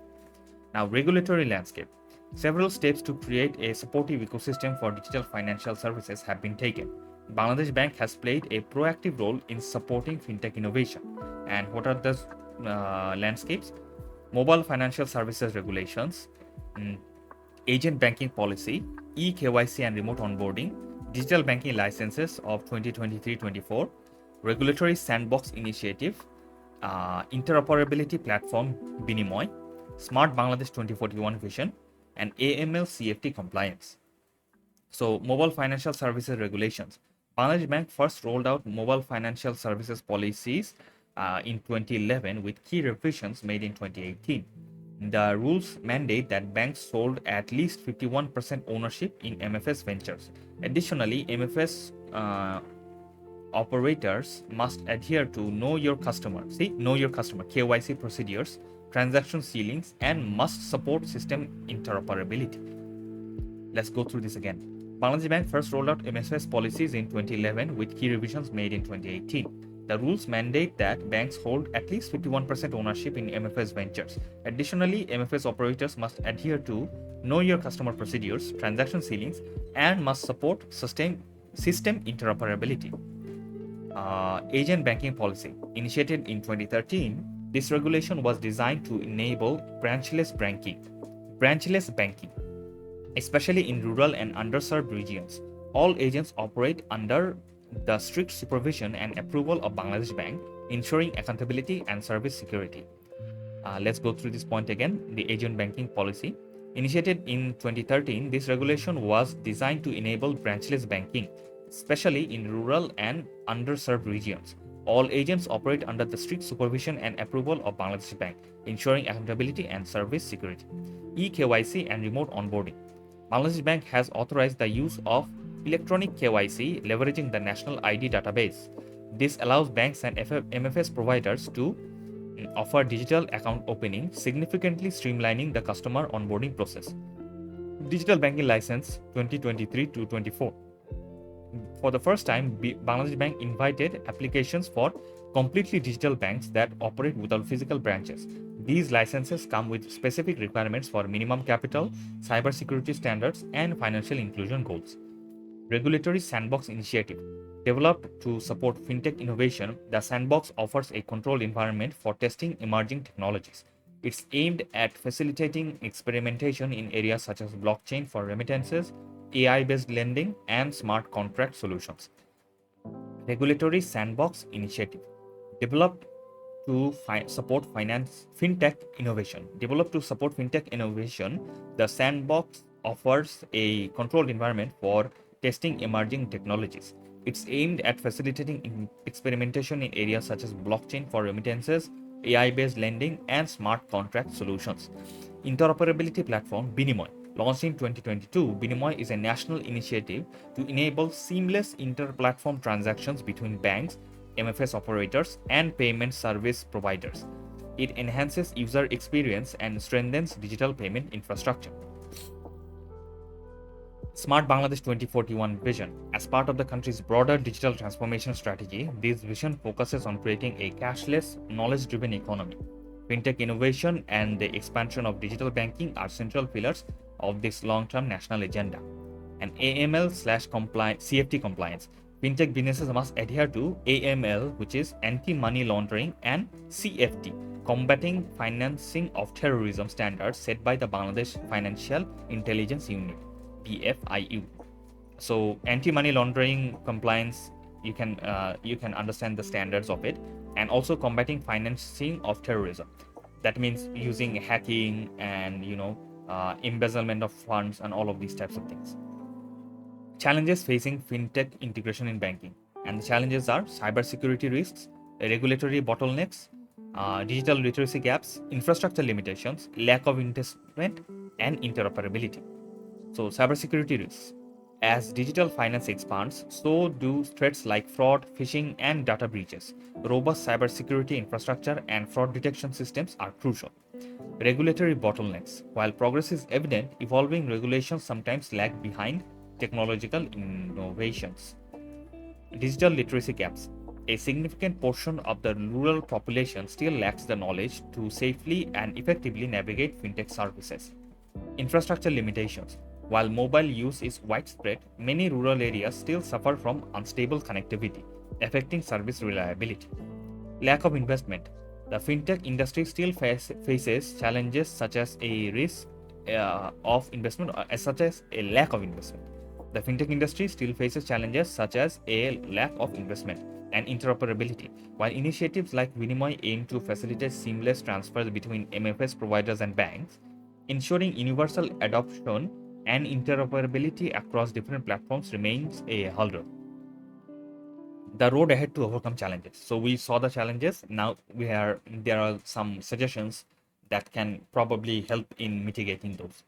Now, regulatory landscape. Several steps to create a supportive ecosystem for digital financial services have been taken. Bangladesh Bank has played a proactive role in supporting fintech innovation. And what are the landscapes? Mobile financial services regulations, agent banking policy, eKYC and remote onboarding, digital banking licenses of 2023-24, regulatory sandbox initiative, interoperability platform Binimoy, Smart Bangladesh 2041 vision, and AML CFT compliance. So, mobile financial services regulations. Bangladesh Bank first rolled out mobile financial services policies in 2011 with key revisions made in 2018. The rules mandate that banks hold at least 51% ownership in MFS ventures. Additionally, MFS operators must adhere to know your customer KYC procedures, transaction ceilings, and must support system interoperability. Let's go through this again. Bangladesh Bank first rolled out MFS policies in 2011 with key revisions made in 2018. The rules mandate that banks hold at least 51% ownership in MFS ventures. Additionally, MFS operators must adhere to know your customer procedures, transaction ceilings, and must support system interoperability. Agent banking policy. Initiated in 2013, this regulation was designed to enable branchless banking, especially in rural and underserved regions. All agents operate under the strict supervision and approval of Bangladesh Bank, ensuring accountability and service security. Let's go through this point again. The agent banking policy. Initiated in 2013, this regulation was designed to enable branchless banking, especially in rural and underserved regions. All agents operate under the strict supervision and approval of Bangladesh Bank, ensuring accountability and service security. eKYC and remote onboarding. Bangladesh Bank has authorized the use of electronic KYC leveraging the National ID database. This allows banks and MFS providers to offer digital account opening, significantly streamlining the customer onboarding process. Digital banking license 2023 to 24. For the first time, Bangladesh Bank invited applications for completely digital banks that operate without physical branches. These licenses come with specific requirements for minimum capital, cybersecurity standards, and financial inclusion goals. Regulatory Sandbox Initiative. Developed to support fintech innovation, the Sandbox offers a controlled environment for testing emerging technologies. It's aimed at facilitating experimentation in areas such as blockchain for remittances, AI-based lending, and smart contract solutions. Regulatory Sandbox Initiative. Developed to support fintech innovation. The Sandbox offers a controlled environment for testing emerging technologies. It's aimed at facilitating experimentation in areas such as blockchain for remittances, AI-based lending, and smart contract solutions. Interoperability platform Binimoy. Launched in 2022, Binimoy is a national initiative to enable seamless inter-platform transactions between banks, MFS operators, and payment service providers. It enhances user experience and strengthens digital payment infrastructure. Smart Bangladesh 2041 vision. As part of the country's broader digital transformation strategy, this vision focuses on creating a cashless, knowledge-driven economy. Fintech innovation and the expansion of digital banking are central pillars of this long-term national agenda. And AML/CFT compliance. Fintech businesses must adhere to AML, which is anti-money laundering, and CFT, combating financing of terrorism standards set by the Bangladesh Financial Intelligence Unit. BFIU. So anti-money laundering compliance, you can understand the standards of it, and also combating financing of terrorism. That means using hacking and embezzlement of funds and all of these types of things. Challenges facing fintech integration in banking, and the challenges are cybersecurity risks, regulatory bottlenecks, digital literacy gaps, infrastructure limitations, lack of investment, and interoperability. So, cybersecurity risks. As digital finance expands, so do threats like fraud, phishing, and data breaches. Robust cybersecurity infrastructure and fraud detection systems are crucial. Regulatory bottlenecks. While progress is evident, evolving regulations sometimes lag behind technological innovations. Digital literacy gaps. A significant portion of the rural population still lacks the knowledge to safely and effectively navigate fintech services. Infrastructure limitations. While mobile use is widespread, many rural areas still suffer from unstable connectivity, affecting service reliability. Lack of investment. The fintech industry still faces challenges such as a risk of investment, such as a lack of investment. The fintech industry still faces challenges such as a lack of investment and interoperability. While initiatives like Binimoy aim to facilitate seamless transfers between MFS providers and banks, ensuring universal adoption and interoperability across different platforms remains a hurdle. the road ahead to overcome challenges. So we saw the challenges. Now there are some suggestions that can probably help in mitigating those.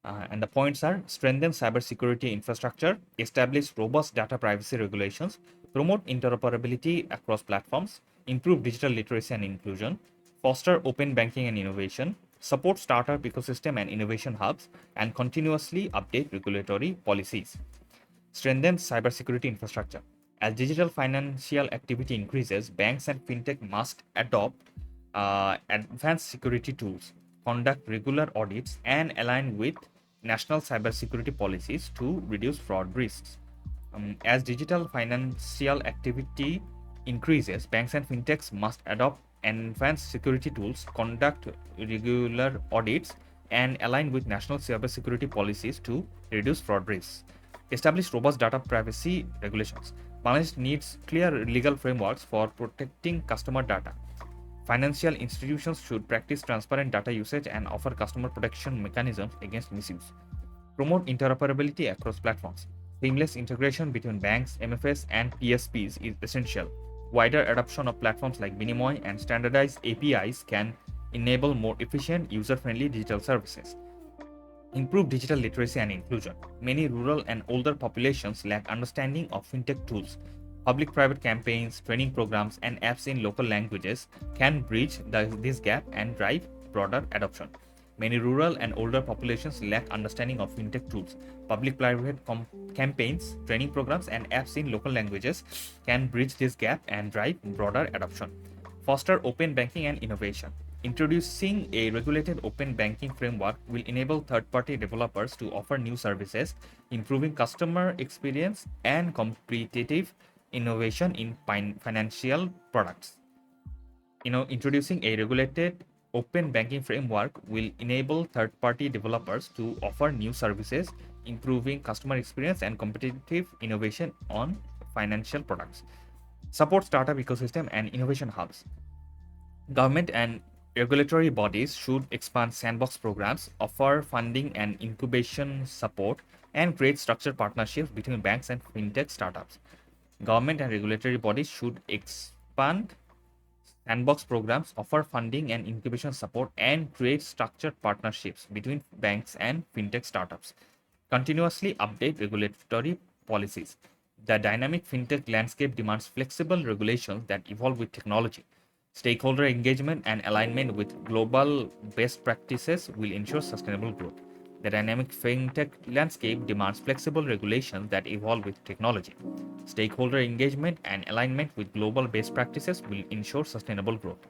And the points are: strengthen cybersecurity infrastructure, establish robust data privacy regulations, promote interoperability across platforms, improve digital literacy and inclusion, foster open banking and innovation, support startup ecosystem and innovation hubs, and continuously update regulatory policies. Strengthen cybersecurity infrastructure. As digital financial activity increases, banks and fintech must adopt advanced security tools, conduct regular audits, and align with national cybersecurity policies to reduce fraud risks. As digital financial activity increases, banks and fintechs must adopt advanced security tools, conduct regular audits, and align with national cybersecurity policies to reduce fraud risks. Establish robust data privacy regulations. Bangladesh needs clear legal frameworks for protecting customer data. Financial institutions should practice transparent data usage and offer customer protection mechanisms against misuse. Promote interoperability across platforms. Seamless integration between banks, MFS, and PSPs is essential. Wider adoption of platforms like Minimoy and standardized APIs can enable more efficient, user-friendly digital services. Improve digital literacy and inclusion. Many rural and older populations lack understanding of fintech tools. Public private campaigns, training programs, and apps in local languages can bridge this gap and drive broader adoption. Many rural and older populations lack understanding of fintech tools. Public private campaigns, training programs, and apps in local languages can bridge this gap and drive broader adoption. Foster open banking and innovation. Introducing a regulated open banking framework will enable third party developers to offer new services, improving customer experience and competitive innovation in financial products. Introducing a regulated open banking framework will enable third party developers to offer new services, improving customer experience and competitive innovation on financial products. Support startup ecosystem and innovation hubs. Government and regulatory bodies should expand sandbox programs, offer funding and incubation support, and create structured partnerships between banks and fintech startups. Government and regulatory bodies should expand sandbox programs, offer funding and incubation support, and create structured partnerships between banks and fintech startups. Continuously update regulatory policies. The dynamic fintech landscape demands flexible regulations that evolve with technology. Stakeholder engagement and alignment with global best practices will ensure sustainable growth. The dynamic fintech landscape demands flexible regulations that evolve with technology. Stakeholder engagement and alignment with global best practices will ensure sustainable growth.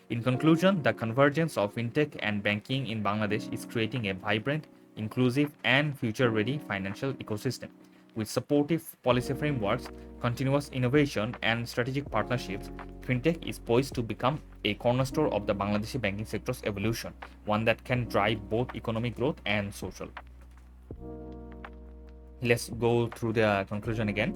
In conclusion, the convergence of fintech and banking in Bangladesh is creating a vibrant, inclusive, and future ready financial ecosystem. With supportive policy frameworks, continuous innovation, and strategic partnerships, fintech is poised to become a cornerstone of the Bangladeshi banking sector's evolution, one that can drive both economic growth and social. Let's go through the conclusion again.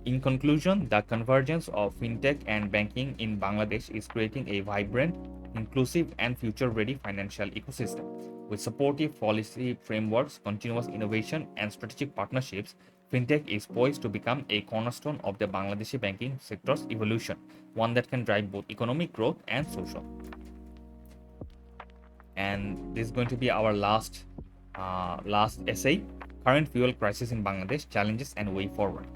In conclusion, the convergence of fintech and banking in Bangladesh is creating a vibrant, inclusive, and future ready financial ecosystem. With supportive policy frameworks, continuous innovation, and strategic partnerships, fintech is poised to become a cornerstone of the Bangladeshi banking sector's evolution, one that can drive both economic growth and social. And this is going to be our last essay: current fuel crisis in Bangladesh, challenges and way forward.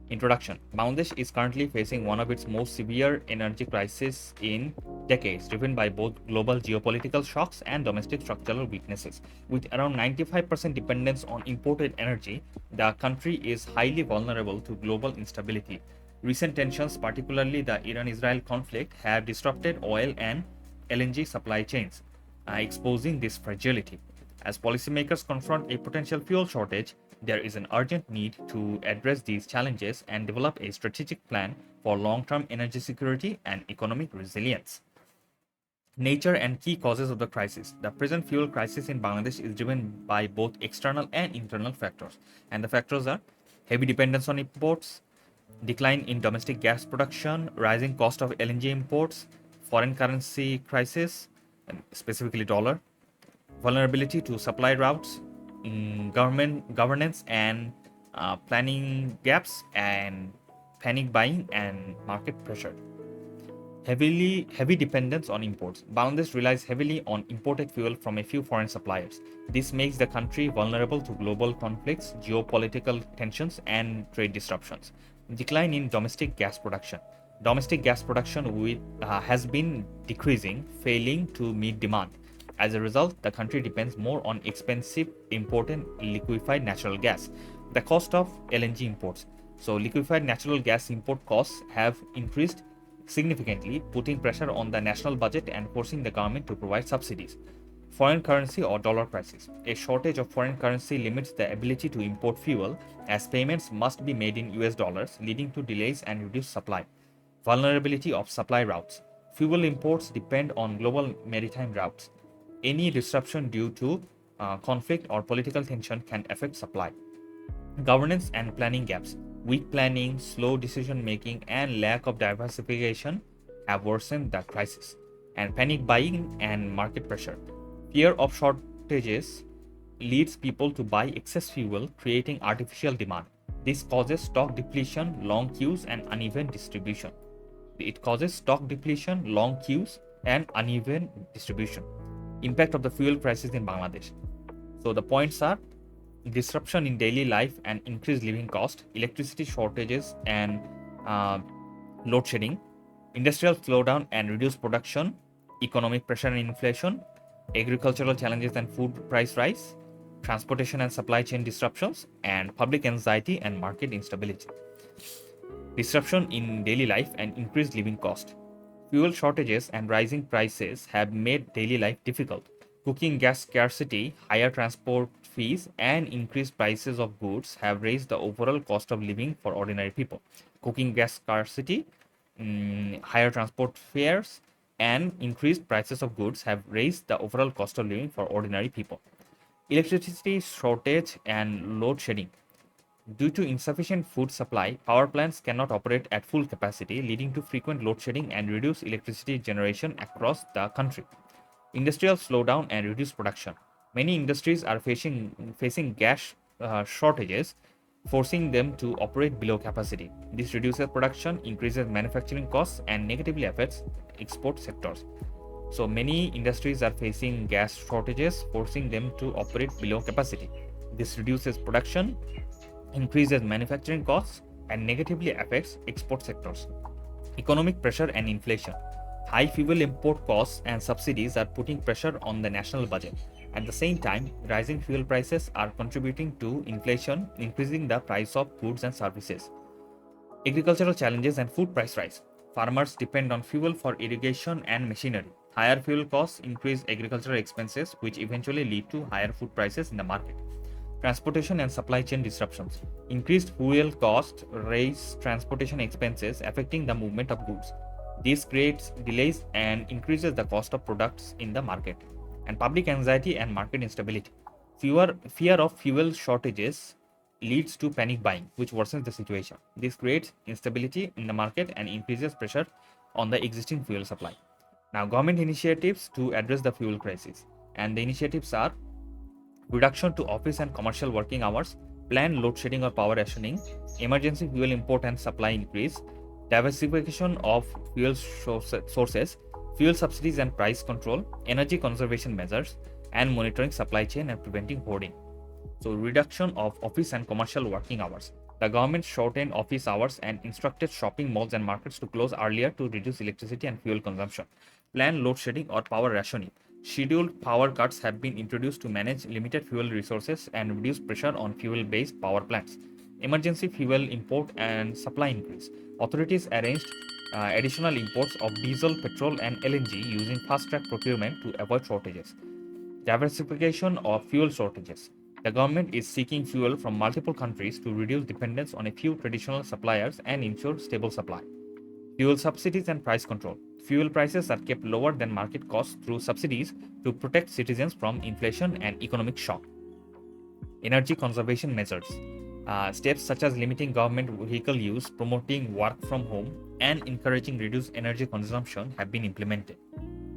Introduction. Bangladesh is currently facing one of its most severe energy crises in decades, driven by both global geopolitical shocks and domestic structural weaknesses. With around 95% dependence on imported energy, the country is highly vulnerable to global instability. Recent tensions, particularly the Iran-Israel conflict, have disrupted oil and LNG supply chains, exposing this fragility. As policymakers confront a potential fuel shortage, there is an urgent need to address these challenges and develop a strategic plan for long-term energy security and economic resilience. Nature and key causes of the crisis. The present fuel crisis in Bangladesh is driven by both external and internal factors. And the factors are heavy dependence on imports, decline in domestic gas production, rising cost of LNG imports, foreign currency crisis, and specifically dollar, vulnerability to supply routes, government governance and planning gaps, and panic buying and market pressure. Heavy dependence on imports. Bangladesh relies heavily on imported fuel from a few foreign suppliers. This makes the country vulnerable to global conflicts, geopolitical tensions, and trade disruptions. Decline in domestic gas production. Domestic gas production has been decreasing, failing to meet demand. As a result, the country depends more on expensive imported liquefied natural gas. The cost of LNG imports. So, liquefied natural gas import costs have increased significantly, putting pressure on the national budget and forcing the government to provide subsidies. Foreign currency or dollar crisis. A shortage of foreign currency limits the ability to import fuel, as payments must be made in US dollars, leading to delays and reduced supply. Vulnerability of supply routes. Fuel imports depend on global maritime routes. Any disruption due to conflict or political tension can affect supply. Governance and planning gaps. Weak planning, slow decision making, and lack of diversification have worsened the crisis. And panic buying and market pressure. Fear of shortages leads people to buy excess fuel, creating artificial demand. This causes stock depletion, long queues, and uneven distribution. Impact of the fuel crisis in Bangladesh. So the points are: disruption in daily life and increased living cost, electricity shortages and load shedding, industrial slowdown and reduced production, economic pressure and inflation, agricultural challenges and food price rise, transportation and supply chain disruptions, and public anxiety and market instability. Disruption in daily life and increased living cost. Fuel shortages and rising prices have made daily life difficult. Cooking gas scarcity, higher transport fees, and increased prices of goods have raised the overall cost of living for ordinary people. Cooking gas scarcity, higher transport fares, and increased prices of goods have raised the overall cost of living for ordinary people. Electricity shortage and load shedding. Due to insufficient food supply, power plants cannot operate at full capacity, leading to frequent load shedding and reduced electricity generation across the country. Industrial slowdown and reduced production. Many industries are facing gas shortages, forcing them to operate below capacity. This reduces production, increases manufacturing costs, and negatively affects export sectors. So many industries are facing gas shortages, forcing them to operate below capacity. This reduces production, increases manufacturing costs, and negatively affects export sectors. Economic pressure and inflation. High fuel import costs and subsidies are putting pressure on the national budget. At the same time, rising fuel prices are contributing to inflation, increasing the price of goods and services. Agricultural challenges and food price rise. Farmers depend on fuel for irrigation and machinery. Higher fuel costs increase agricultural expenses, which eventually lead to higher food prices in the market. Transportation and supply chain disruptions. Increased fuel costs raise transportation expenses, affecting the movement of goods. This creates delays and increases the cost of products in the market. And public anxiety and market instability. Fear of fuel shortages leads to panic buying, which worsens the situation. This creates instability in the market and increases pressure on the existing fuel supply. Now, government initiatives to address the fuel crisis. And the initiatives are: reduction to office and commercial working hours, planned load shedding or power rationing, emergency fuel import and supply increase, diversification of fuel sources, fuel subsidies and price control, energy conservation measures, and monitoring supply chain and preventing hoarding. So, reduction of office and commercial working hours. The government shortened office hours and instructed shopping malls and markets to close earlier to reduce electricity and fuel consumption. Planned load shedding or power rationing. Scheduled power cuts have been introduced to manage limited fuel resources and reduce pressure on fuel-based power plants. Emergency fuel import and supply increase. Authorities arranged additional imports of diesel, petrol, and LNG using fast-track procurement to avoid shortages. Diversification of fuel shortages. The government is seeking fuel from multiple countries to reduce dependence on a few traditional suppliers and ensure stable supply. Fuel subsidies and price control. Fuel prices are kept lower than market costs through subsidies to protect citizens from inflation and economic shock. Energy conservation measures. Steps such as limiting government vehicle use, promoting work from home, and encouraging reduced energy consumption have been implemented.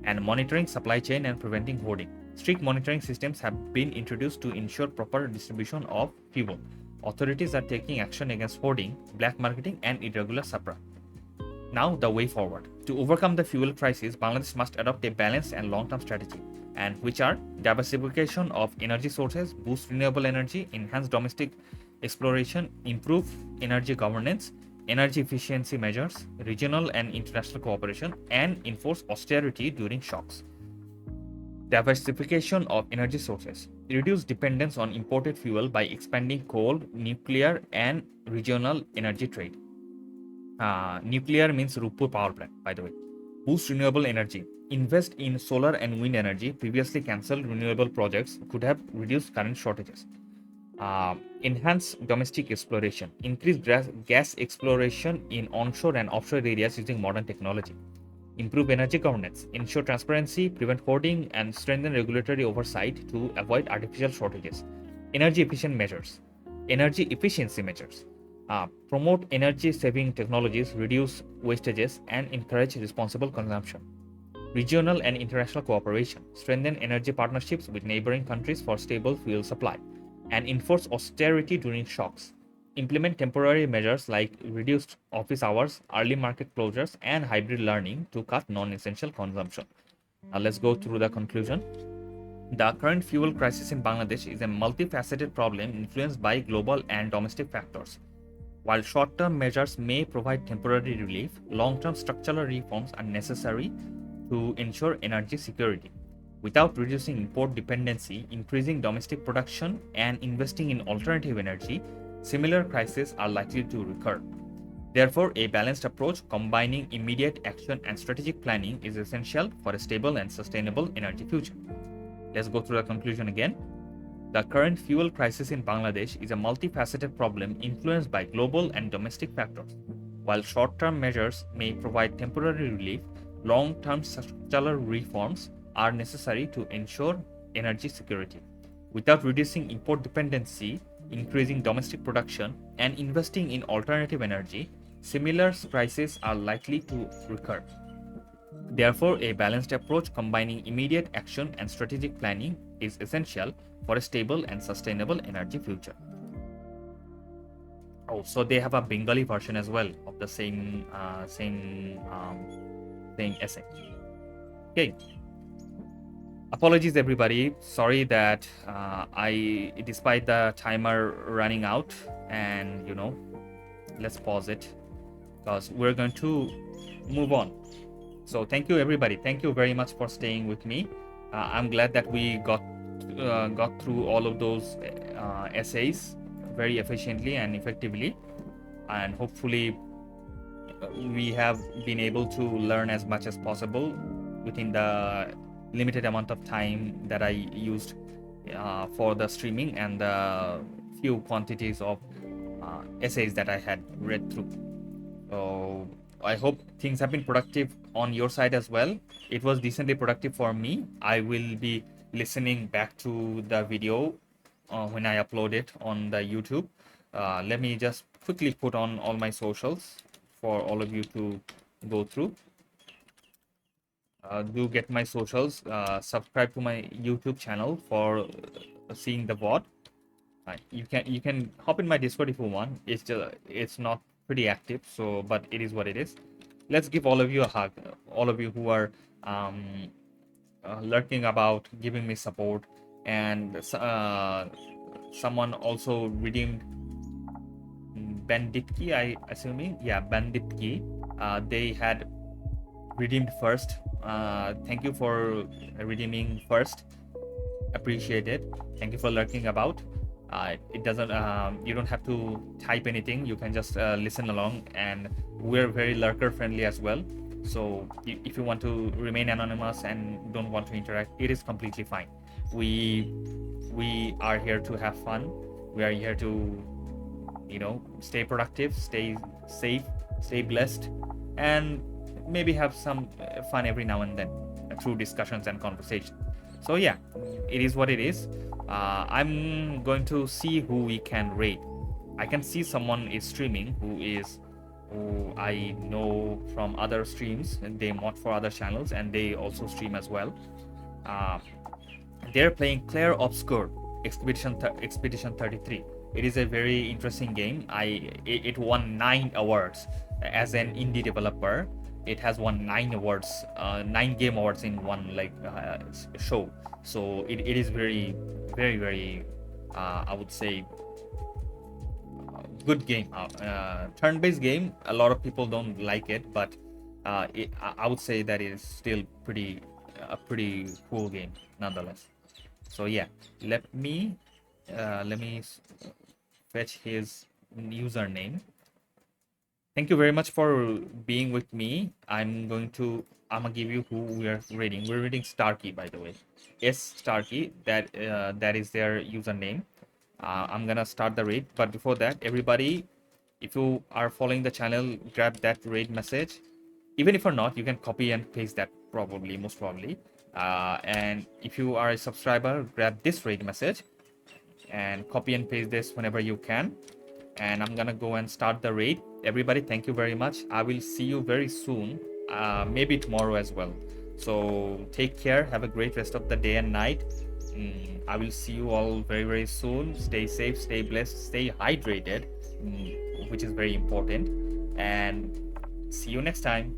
And monitoring supply chain and preventing hoarding. Strict monitoring systems have been introduced to ensure proper distribution of fuel. Authorities are taking action against hoarding, black marketing, and irregular supply. Now, the way forward. To overcome the fuel crisis, Bangladesh must adopt a balanced and long-term strategy, and which are diversification of energy sources, boost renewable energy, enhance domestic exploration, improve energy governance, energy efficiency measures, regional and international cooperation, and enforce austerity during shocks. Diversification of energy sources. Reduce dependence on imported fuel by expanding coal, nuclear, and regional energy trade. Nuclear means Rupur power plant, by the way. Boost renewable energy. Invest in solar and wind energy. Previously cancelled renewable projects could have reduced current shortages. Enhance domestic exploration. Increase gas exploration in onshore and offshore areas using modern technology. Improve energy governance. Ensure transparency, prevent hoarding, and strengthen regulatory oversight to avoid artificial shortages. Energy efficient measures. Energy efficiency measures. Promote energy saving technologies, reduce wastages, and encourage responsible consumption. Regional and international cooperation. Strengthen energy partnerships with neighboring countries for stable fuel supply. And enforce austerity during shocks. Implement temporary measures like reduced office hours, early market closures, and hybrid learning to cut non essential consumption. Now, let's go through the conclusion. The current fuel crisis in Bangladesh is a multifaceted problem influenced by global and domestic factors. While short-term measures may provide temporary relief, long-term structural reforms are necessary to ensure energy security. Without reducing import dependency, increasing domestic production, and investing in alternative energy, similar crises are likely to recur. Therefore, a balanced approach combining immediate action and strategic planning is essential for a stable and sustainable energy future. Let's go through the conclusion again. The current fuel crisis in Bangladesh is a multifaceted problem influenced by global and domestic factors. While short-term measures may provide temporary relief, long-term structural reforms are necessary to ensure energy security. Without reducing import dependency, increasing domestic production, and investing in alternative energy, similar crises are likely to recur. Therefore, a balanced approach combining immediate action and strategic planning is essential for a stable and sustainable energy future. Oh, so they have a Bengali version as well of the same essay. Okay. Apologies, everybody. Sorry that despite the timer running out, and let's pause it because we're going to move on. So thank you, everybody. Thank you very much for staying with me. I'm glad that we got through all of those essays very efficiently and effectively, and hopefully we have been able to learn as much as possible within the limited amount of time that I used for the streaming and the few quantities of essays that I had read through. So I hope things have been productive on your side as well. It was decently productive for me. I will be listening back to the video when I upload it on the YouTube. Let me just quickly put on all my socials for all of you to go through. Do get my socials. Subscribe to my YouTube channel for seeing the VOD. You can hop in my Discord if you want. It's not pretty active, so but it is what it is. Let's give all of you a hug. All of you who are lurking about, giving me support, and someone also redeemed Banditki. I assuming, yeah, Banditki. They had redeemed first. Thank you for redeeming first. Appreciate it. Thank you for lurking about. It doesn't you don't have to type anything. You can just listen along, and we're very lurker friendly as well. So if you want to remain anonymous and don't want to interact, it is completely fine. We are here to have fun. We are here to stay productive, stay safe, stay blessed, and maybe have some fun every now and then through discussions and conversation. So yeah, it is what it is. I'm going to see who we can raid. I can see someone is streaming who I know from other streams, and they mod for other channels and they also stream as well. They're playing Clair Obscure Expedition 33. It is a very interesting game. It won 9 awards as an indie developer. It has won 9 awards, 9 game awards in one like show. So it is very, very, very, I would say, good game. Turn-based game. A lot of people don't like it, but I would say that it is still pretty a pretty cool game nonetheless. So yeah, let me fetch his username. Thank you very much for being with me. I'm gonna give you who we are reading. We're reading Starkey, by the way. S Starkey. That is their username. I'm gonna start the raid, but before that, everybody, if you are following the channel, grab that raid message. Even if you're not, you can copy and paste that probably, most probably. And if you are a subscriber, grab this raid message and copy and paste this whenever you can. And I'm gonna go and start the raid. Everybody, thank you very much. I will see you very soon, maybe tomorrow as well. So take care, have a great rest of the day and night. I will see you all very, very soon. Stay safe, stay blessed, stay hydrated, which is very important. And see you next time.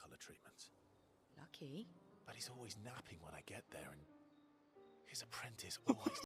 Colour treatments. Lucky. But he's always napping when I get there, and his apprentice always